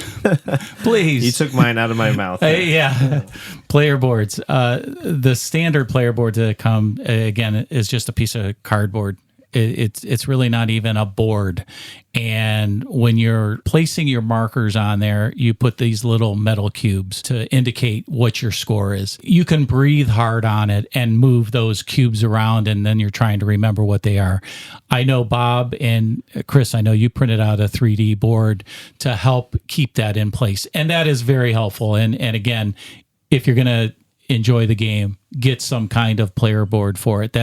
Please. You took mine out of my mouth. Yeah. Player boards. The standard player board to come, again, is just a piece of cardboard. It's really not even a board. And when you're placing your markers on there, you put these little metal cubes to indicate what your score is. You can breathe hard on it and move those cubes around, and then you're trying to remember what they are. I know Bob and Chris, I know you printed out a 3D board to help keep that in place. And that is very helpful. And again, if you're going to enjoy the game, get some kind of player board for it.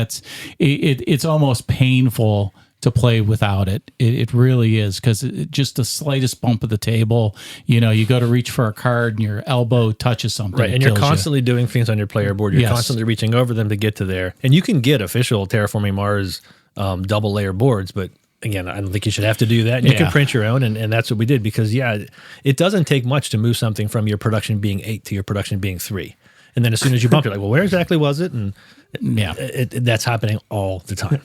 It's almost painful to play without it. It really is, because just the slightest bump of the table, you go to reach for a card and your elbow touches something. Right, and you're constantly doing things on your player board. You're constantly reaching over them to get to there. And you can get official Terraforming Mars double layer boards, but again, I don't think you should have to do that. You can print your own, and that's what we did, because, it doesn't take much to move something from your production being 8 to your production being 3. And then as soon as you bump, you're like, well, where exactly was it? And that's happening all the time.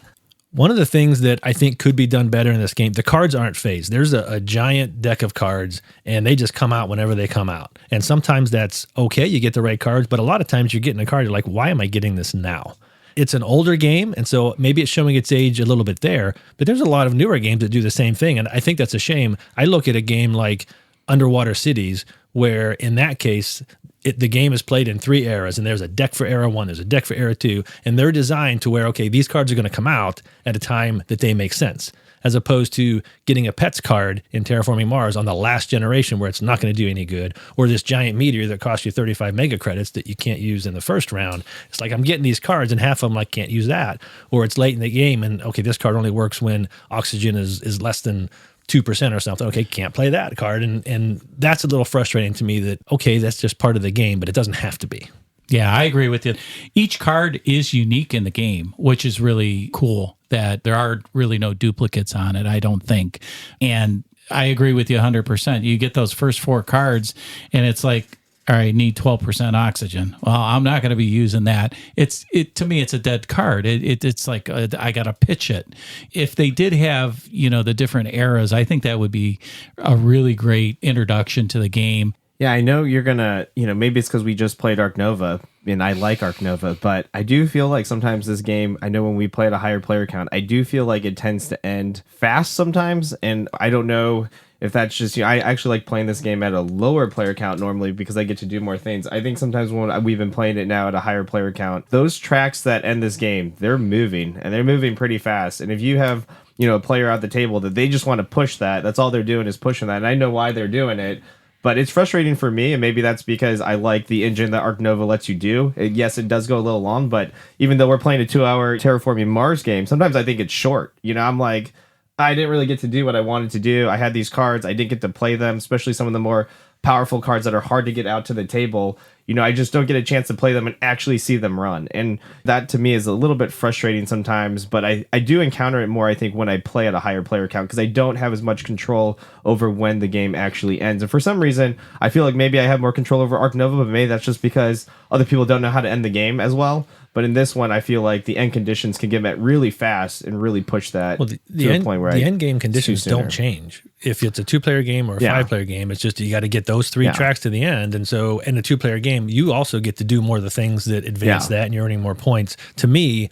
One of the things that I think could be done better in this game, the cards aren't phased. There's a giant deck of cards, and they just come out whenever they come out. And sometimes that's okay, you get the right cards, but a lot of times you're getting a card, you're like, why am I getting this now? It's an older game, and so maybe it's showing its age a little bit there, but there's a lot of newer games that do the same thing, and I think that's a shame. I look at a game like Underwater Cities, where in that case, the game is played in 3 eras, and there's a deck for era 1, there's a deck for era 2, and they're designed to where, okay, these cards are going to come out at a time that they make sense, as opposed to getting a Pets card in Terraforming Mars on the last generation where it's not going to do any good, or this giant meteor that costs you 35 mega credits that you can't use in the first round. It's like, I'm getting these cards, and half of them I can't use that, or it's late in the game, and okay, this card only works when oxygen is less than 2% or something. Okay, can't play that card. And that's a little frustrating to me that, okay, that's just part of the game, but it doesn't have to be. Yeah, I agree with you. Each card is unique in the game, which is really cool, that there are really no duplicates on it, I don't think. And I agree with you 100%. You get those first 4 cards, and it's like, all right, need 12% oxygen. Well, I'm not going to be using that. To me, it's a dead card. It's like I got to pitch it. If they did have, the different eras, I think that would be a really great introduction to the game. Yeah, I know you're going to, maybe it's because we just played Ark Nova, and I like Ark Nova, but I do feel like sometimes this game, I know when we play at a higher player count, I do feel like it tends to end fast sometimes, and I don't know if that's just, I actually like playing this game at a lower player count normally because I get to do more things. I think sometimes when we've been playing it now at a higher player count, those tracks that end this game, they're moving, and they're moving pretty fast. And if you have, a player at the table that they just want to push that's all they're doing is pushing that. And I know why they're doing it, but it's frustrating for me, and maybe that's because I like the engine that Ark Nova lets you do. Yes, it does go a little long, but even though we're playing a 2-hour Terraforming Mars game, sometimes I think it's short. I'm like, I didn't really get to do what I wanted to do. I had these cards. I didn't get to play them, especially some of the more powerful cards that are hard to get out to the table. I just don't get a chance to play them and actually see them run. And that to me is a little bit frustrating sometimes, but I do encounter it more, I think, when I play at a higher player count, because I don't have as much control over when the game actually ends. And for some reason, I feel like maybe I have more control over Ark Nova, but maybe that's just because other people don't know how to end the game as well. But in this one, I feel like the end conditions can get met really fast and really push that to the point where the end game conditions don't change. If it's a 2-player game or a 5-player game, it's just you got to get those 3 tracks to the end. And so in a 2-player game, you also get to do more of the things that advance that, and you're earning more points. To me,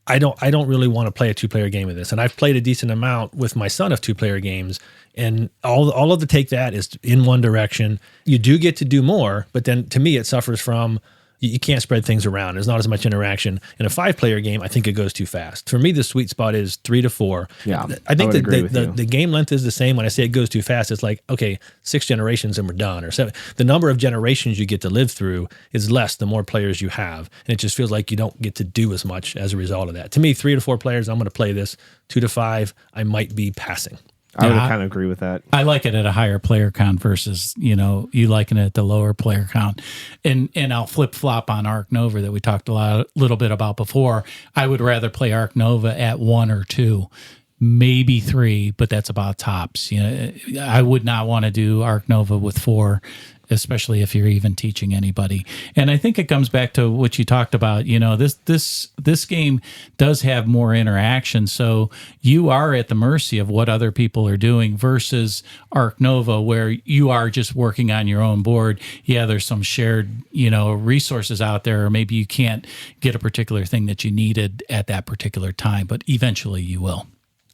I don't really want to play a 2-player game of this. And I've played a decent amount with my son of 2-player games, and all of the take that is in one direction. You do get to do more, but then to me it suffers from you can't spread things around. There's not as much interaction. In a 5-player game, I think it goes too fast. For me, the sweet spot is 3 to 4. Yeah, I think the game length is the same. When I say it goes too fast, it's like, okay, 6 generations and we're done, or 7. The number of generations you get to live through is less the more players you have, and it just feels like you don't get to do as much as a result of that. To me, 3 to 4 players, I'm going to play this. 2 to 5, I might be passing. I would kind of agree with that. I like it at a higher player count versus, you liking it at the lower player count. And I'll flip flop on Ark Nova that we talked a little bit about before. I would rather play Ark Nova at 1 or 2, maybe 3, but that's about tops. I would not want to do Ark Nova with 4. especially if you're even teaching anybody. And I think it comes back to what you talked about. This game does have more interaction, so you are at the mercy of what other people are doing versus Ark Nova, where you are just working on your own board. Yeah, there's some shared, resources out there, or maybe you can't get a particular thing that you needed at that particular time, but eventually you will.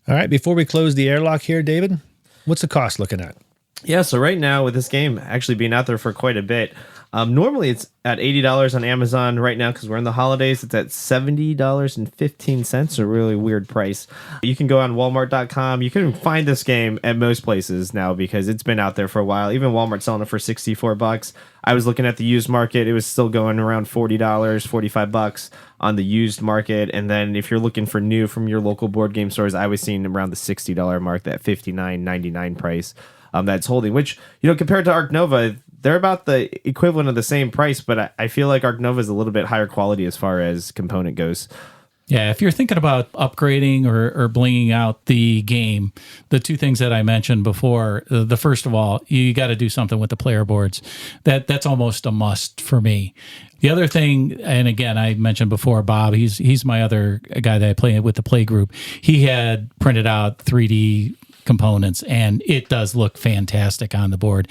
All right, before we close the airlock here, David, what's the cost looking at? Yeah, so right now with this game actually being out there for quite a bit, normally it's at $80 on Amazon. Right now, because we're in the holidays, it's at $70.15, a really weird price. You can go on Walmart.com. You can find this game at most places now because it's been out there for a while. Even Walmart's selling it for $64. I was looking at the used market. It was still going around $40, $45 on the used market. And then if you're looking for new from your local board game stores, I was seeing around the $60 mark, that $59.99 price. That's holding, which, compared to Ark Nova, they're about the equivalent of the same price, but I feel like Ark Nova is a little bit higher quality as far as component goes. Yeah, if you're thinking about upgrading or blinging out the game, the two things that I mentioned before, the first of all, you got to do something with the player boards. That's almost a must for me. The other thing, and again, I mentioned before, Bob, he's my other guy that I play with the play group. He had printed out 3D components, and it does look fantastic on the board.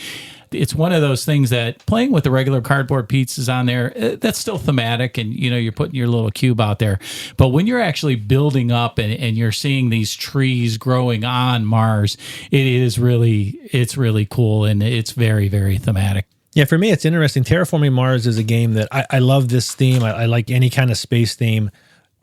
It's one of those things that playing with the regular cardboard pieces on there, that's still thematic, and you're putting your little cube out there. But when you're actually building up and you're seeing these trees growing on Mars, it's really cool, and it's very, very thematic. Yeah, for me, it's interesting. Terraforming Mars is a game that I love this theme. I like any kind of space theme.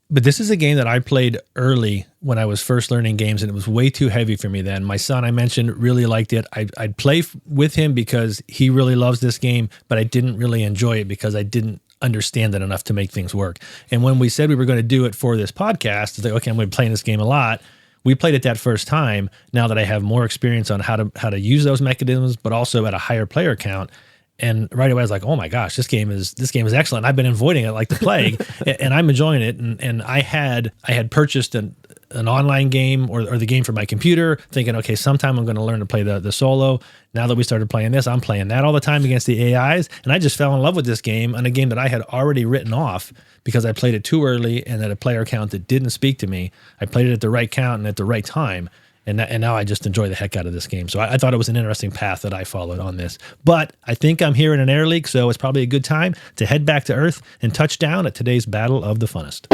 But this is a game that I played early when I was first learning games, and it was way too heavy for me then. My son, I mentioned, really liked it. I'd play with him because he really loves this game, but I didn't really enjoy it because I didn't understand it enough to make things work. And when we said we were going to do it for this podcast, it's like, okay, I'm going to be playing this game a lot. We played it that first time. Now that I have more experience on how to use those mechanisms, but also at a higher player count. And right away I was like, oh my gosh, this game is excellent. I've been avoiding it like the plague, and I'm enjoying it. And I had purchased an online game or the game for my computer, thinking, okay, sometime I'm going to learn to play the solo. Now that we started playing this, I'm playing that all the time against the AIs, and I just fell in love with this game, on a game that I had already written off because I played it too early and at a player count that didn't speak to me. I played it at the right count and at the right time. And now I just enjoy the heck out of this game. So I thought it was an interesting path that I followed on this. But I think I'm here in an air leak, so it's probably a good time to head back to Earth and touch down at today's Battle of the Funnest.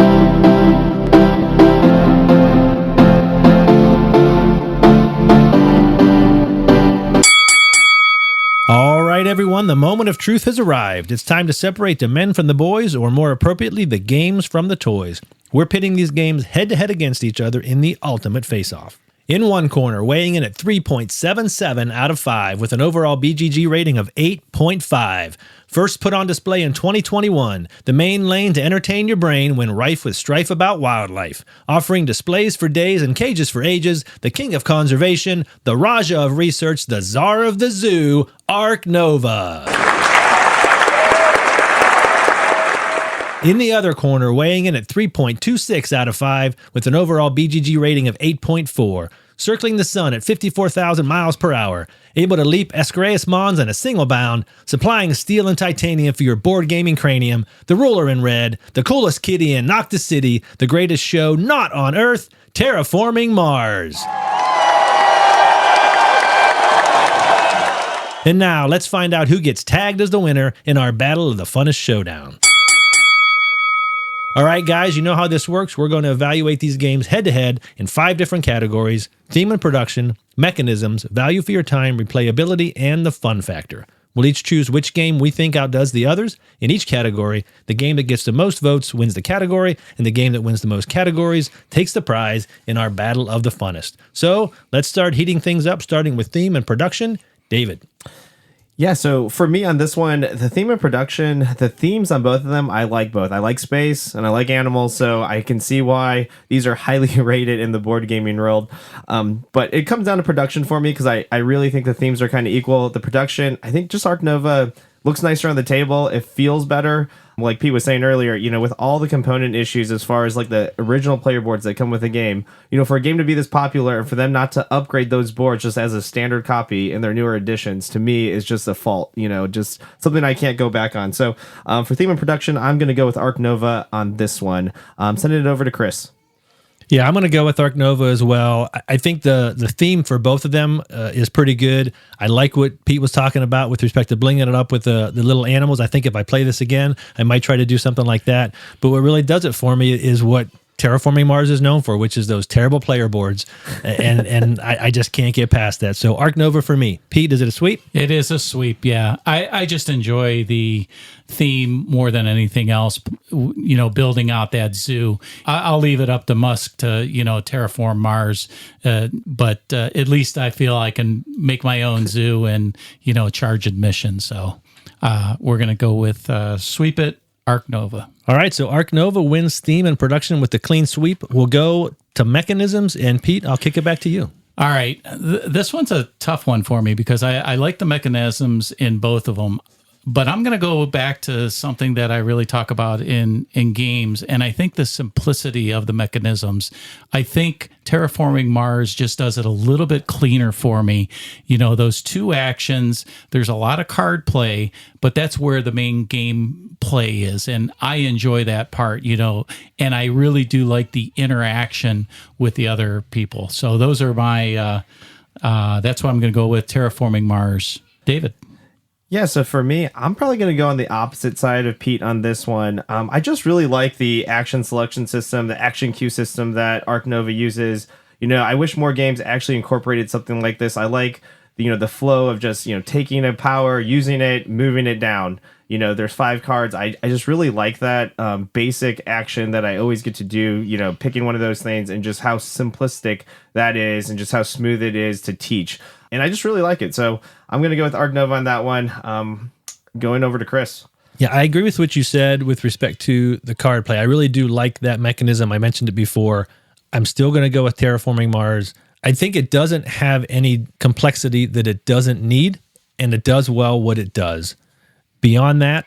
All right, everyone, the moment of truth has arrived. It's time to separate the men from the boys, or more appropriately, the games from the toys. We're pitting these games head-to-head against each other in the ultimate face-off. In one corner, weighing in at 3.77 out of 5 with an overall BGG rating of 8.5. First put on display in 2021, the main lane to entertain your brain when rife with strife about wildlife. Offering displays for days and cages for ages, the king of conservation, the Raja of research, the czar of the zoo, Ark Nova. In the other corner, weighing in at 3.26 out of 5 with an overall BGG rating of 8.4, circling the sun at 54,000 miles per hour, able to leap Escarius Mons in a single bound, supplying steel and titanium for your board gaming cranium, the ruler in red, the coolest kitty in Noctis City, the greatest show not on Earth, Terraforming Mars. And now, let's find out who gets tagged as the winner in our Battle of the Funnest Showdown. All right, guys, you know how this works. We're going to evaluate these games head-to-head in 5 different categories: theme and production, mechanisms, value for your time, replayability, and the fun factor. We'll each choose which game we think outdoes the others. In each category, the game that gets the most votes wins the category, and the game that wins the most categories takes the prize in our Battle of the Funnest. So let's start heating things up, starting with theme and production. David. Yeah, so for me on this one, the theme and production, the themes on both of them, I like both. I like space and I like animals, so I can see why these are highly rated in the board gaming world. But it comes down to production for me because I really think the themes are kind of equal. The production, I think just Ark Nova looks nicer on the table. It feels better. Like Pete was saying earlier, with all the component issues as far as like the original player boards that come with the game, for a game to be this popular and for them not to upgrade those boards just as a standard copy in their newer editions, to me is just a fault, just something I can't go back on. So for theme and production, I'm going to go with Ark Nova on this one. Sending it over to Chris. Yeah, I'm going to go with Ark Nova as well. I think the theme for both of them is pretty good. I like what Pete was talking about with respect to blinging it up with the little animals. I think if I play this again, I might try to do something like that. But what really does it for me is what Terraforming Mars is known for, which is those terrible player boards, and I just can't get past that. So Ark Nova for me. Pete, is it a sweep? It is a sweep, yeah. I just enjoy the theme more than anything else, building out that zoo. I'll leave it up to Musk to, terraform Mars, but at least I feel I can make my own zoo and, charge admission. So we're going to go with sweep it, Ark Nova. All right, so Ark Nova wins theme and production with the clean sweep. We'll go to mechanisms, and Pete, I'll kick it back to you. All right, this one's a tough one for me because I like the mechanisms in both of them, but I'm going to go back to something that I really talk about in games, and I think the simplicity of the mechanisms. I think Terraforming Mars just does it a little bit cleaner for me. Those two actions, there's a lot of card play, but that's where the main game play is, and I enjoy that part, and I really do like the interaction with the other people. So those are my, that's why I'm going to go with Terraforming Mars. David? Yeah, so for me, I'm probably going to go on the opposite side of Pete on this one. I just really like the action selection system, the action queue system that Ark Nova uses. I wish more games actually incorporated something like this. I like, the flow of just, taking a power, using it, moving it down. There's 5 cards. I just really like that basic action that I always get to do, picking one of those things, and just how simplistic that is and just how smooth it is to teach. And I just really like it. So I'm going to go with Ark Nova on that one. Going over to Chris. Yeah, I agree with what you said with respect to the card play. I really do like that mechanism. I mentioned it before. I'm still going to go with Terraforming Mars. I think it doesn't have any complexity that it doesn't need, and it does well what it does. Beyond that,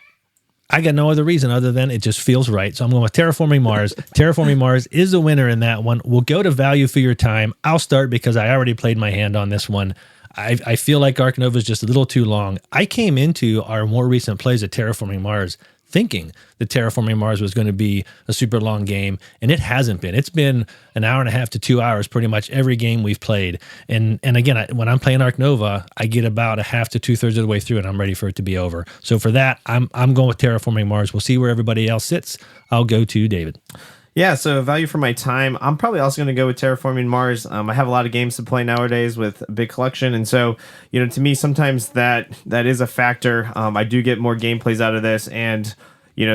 I got no other reason other than it just feels right. So I'm going with Terraforming Mars. Terraforming Mars is the winner in that one. We'll go to value for your time. I'll start because I already played my hand on this one. I feel like Ark Nova is just a little too long. I came into our more recent plays at Terraforming Mars thinking that Terraforming Mars was going to be a super long game, and it hasn't been. It's been an hour and a half to 2 hours pretty much every game we've played. And again, when I'm playing Ark Nova, I get about a half to 2/3 of the way through, and I'm ready for it to be over. So for that, I'm going with Terraforming Mars. We'll see where everybody else sits. I'll go to David. Yeah, so value for my time, I'm probably also going to go with Terraforming Mars. I have a lot of games to play nowadays with a big collection, and so, to me, sometimes that is a factor. I do get more gameplays out of this, and,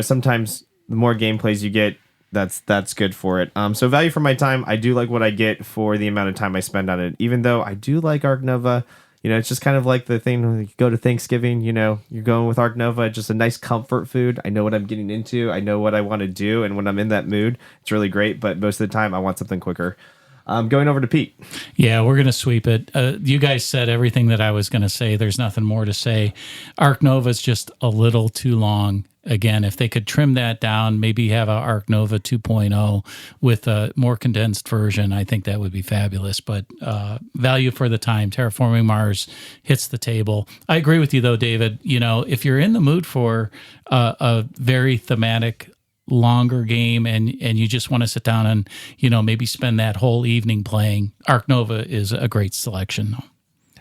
sometimes the more gameplays you get, that's good for it. So value for my time, I do like what I get for the amount of time I spend on it, even though I do like Ark Nova. It's just kind of like the thing when you go to Thanksgiving, you're going with Ark Nova, just a nice comfort food. I know what I'm getting into. I know what I want to do. And when I'm in that mood, it's really great. But most of the time, I want something quicker. Going over to Pete. Yeah, we're going to sweep it. You guys said everything that I was going to say. There's nothing more to say. Ark Nova is just a little too long. Again, if they could trim that down, maybe have a Ark Nova 2.0 with a more condensed version, I think that would be fabulous. But value for the time, Terraforming Mars hits the table. I agree with you, though, David. If you're in the mood for a very thematic, longer game and you just want to sit down and, maybe spend that whole evening playing, Ark Nova is a great selection.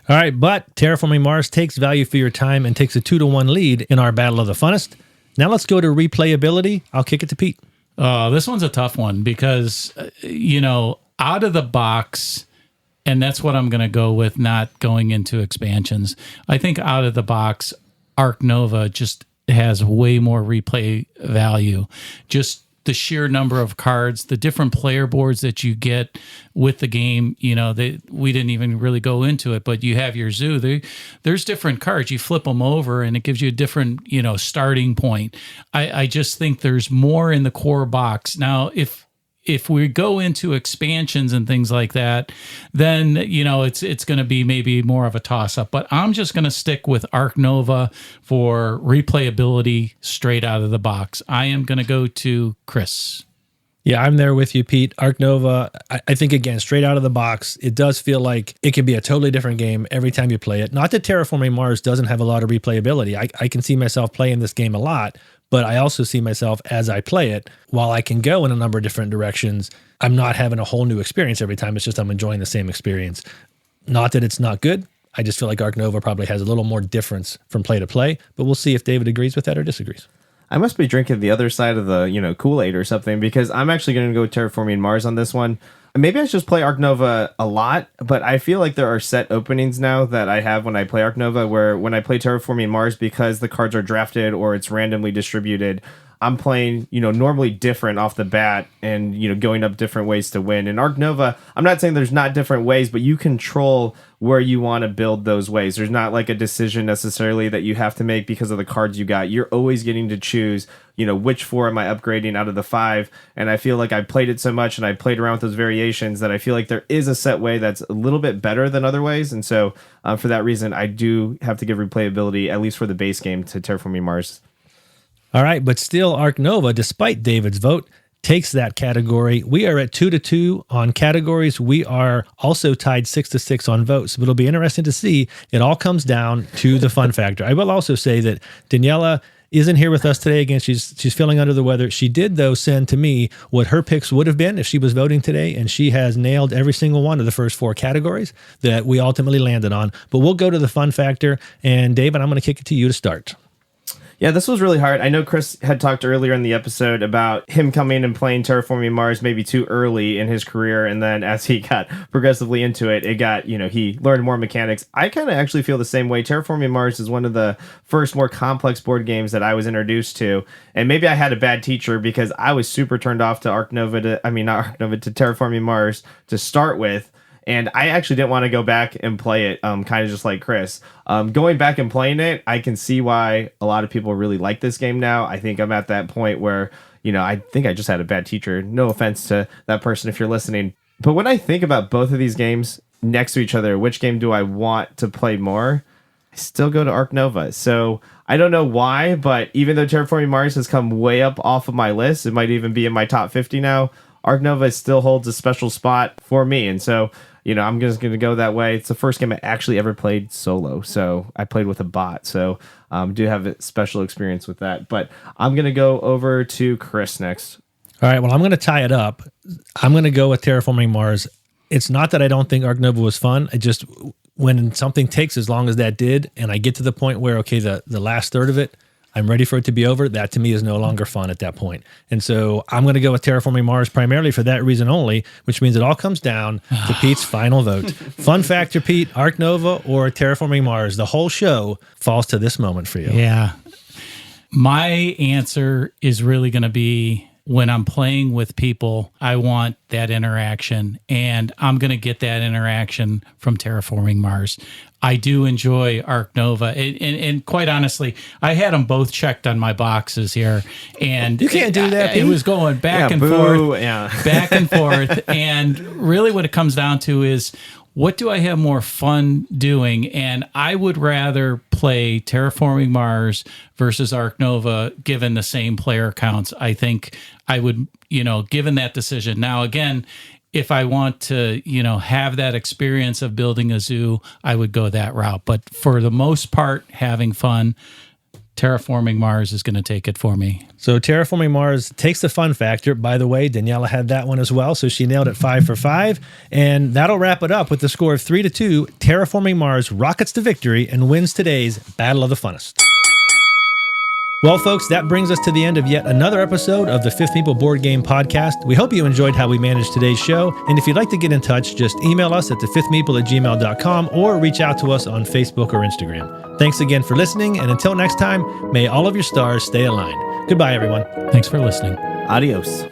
All right, but Terraforming Mars takes value for your time and takes a 2-1 lead in our Battle of the Funnest. Now let's go to replayability. I'll kick it to Pete. This one's a tough one because, out of the box, and that's what I'm going to go with, not going into expansions. I think out of the box, Ark Nova just has way more replay value. Just the sheer number of cards, the different player boards that you get with the game, we didn't even really go into it, but you have your zoo. There's different cards. You flip them over and it gives you a different, starting point. I just think there's more in the core box. Now, if if we go into expansions and things like that, then it's going to be maybe more of a toss up. But I'm just going to stick with Ark Nova for replayability straight out of the box. I am going to go to Chris. Yeah, I'm there with you, Pete. Ark Nova, I think, again, straight out of the box, it does feel like it can be a totally different game every time you play it. Not that Terraforming Mars doesn't have a lot of replayability. I can see myself playing this game a lot, but I also see myself as I play it, while I can go in a number of different directions, I'm not having a whole new experience every time. It's just I'm enjoying the same experience. Not that it's not good. I just feel like Ark Nova probably has a little more difference from play to play, but we'll see if David agrees with that or disagrees. I must be drinking the other side of the, Kool-Aid or something, because I'm actually going to go Terraforming Mars on this one. Maybe I should just play Ark Nova a lot, but I feel like there are set openings now that I have when I play Ark Nova, where when I play Terraforming Mars, because the cards are drafted or it's randomly distributed, I'm playing, normally different off the bat and, going up different ways to win. In Ark Nova, I'm not saying there's not different ways, but you control where you want to build those ways. There's not like a decision necessarily that you have to make because of the cards you got. You're always getting to choose, which 4 am I upgrading out of the 5. And I feel like I played it so much and I played around with those variations that I feel like there is a set way that's a little bit better than other ways. And so for that reason, I do have to give replayability, at least for the base game, to Terraforming Mars. All right, but still Ark Nova, despite David's vote, takes that category. We are at 2-2 on categories. We are also tied 6-6 on votes, but it'll be interesting to see. It all comes down to the fun factor. I will also say that Daniela isn't here with us today. Again, she's feeling under the weather. She did, though, send to me what her picks would have been if she was voting today, and she has nailed every single one of the first 4 categories that we ultimately landed on. But we'll go to the fun factor, and David, I'm going to kick it to you to start. Yeah, this was really hard. I know Chris had talked earlier in the episode about him coming and playing Terraforming Mars maybe too early in his career, and then as he got progressively into it, he learned more mechanics. I kind of actually feel the same way. Terraforming Mars is one of the first more complex board games that I was introduced to, and maybe I had a bad teacher because I was super turned off to Terraforming Mars to start with. And I actually didn't want to go back and play it, kind of just like Chris. Going back and playing it, I can see why a lot of people really like this game now. I think I'm at that point where, I think I just had a bad teacher. No offense to that person if you're listening. But when I think about both of these games next to each other, which game do I want to play more? I still go to Ark Nova. So I don't know why, but even though Terraforming Mars has come way up off of my list, it might even be in my top 50 now, Ark Nova still holds a special spot for me. And so I'm just going to go that way. It's the first game I actually ever played solo. So I played with a bot. So do have a special experience with that. But I'm going to go over to Chris next. All right. Well, I'm going to tie it up. I'm going to go with Terraforming Mars. It's not that I don't think Ark Nova was fun. I just, when something takes as long as that did, and I get to the point where, okay, the last third of it, I'm ready for it to be over. That to me is no longer fun at that point. And so I'm going to go with Terraforming Mars primarily for that reason only, which means it all comes down to Pete's final vote. Fun factor, Pete, Ark Nova or Terraforming Mars? The whole show falls to this moment for you. Yeah. My answer is really going to be, when I'm playing with people, I want that interaction, and I'm going to get that interaction from Terraforming Mars. I do enjoy Ark Nova, and quite honestly, I had them both checked on my boxes here, and you can't do that. It was going back and forth, back and forth, and really, what it comes down to is, what do I have more fun doing? And I would rather play Terraforming Mars versus Ark Nova, given the same player counts. I think I would, given that decision. Now, again, if I want to, have that experience of building a zoo, I would go that route. But for the most part, having fun, Terraforming Mars is going to take it for me. So Terraforming Mars takes the fun factor. By the way, Daniela had that one as well, so she nailed it 5 for 5. And that'll wrap it up with the score of 3-2. Terraforming Mars rockets to victory and wins today's Battle of the Funnest. Well, folks, that brings us to the end of yet another episode of the Fifth Meeple Board Game Podcast. We hope you enjoyed how we managed today's show. And if you'd like to get in touch, just email us at thefifthmeeple@gmail.com or reach out to us on Facebook or Instagram. Thanks again for listening, and until next time, may all of your stars stay aligned. Goodbye, everyone. Thanks for listening. Adios.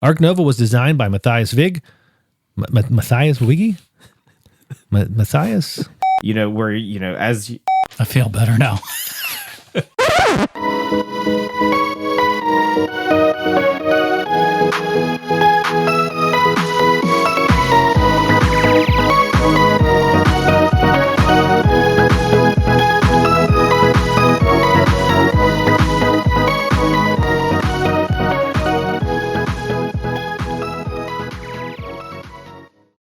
Ark Nova was designed by Matthias Vig. Matthias Wiggy? Matthias? You know, where, you know, as I feel better now.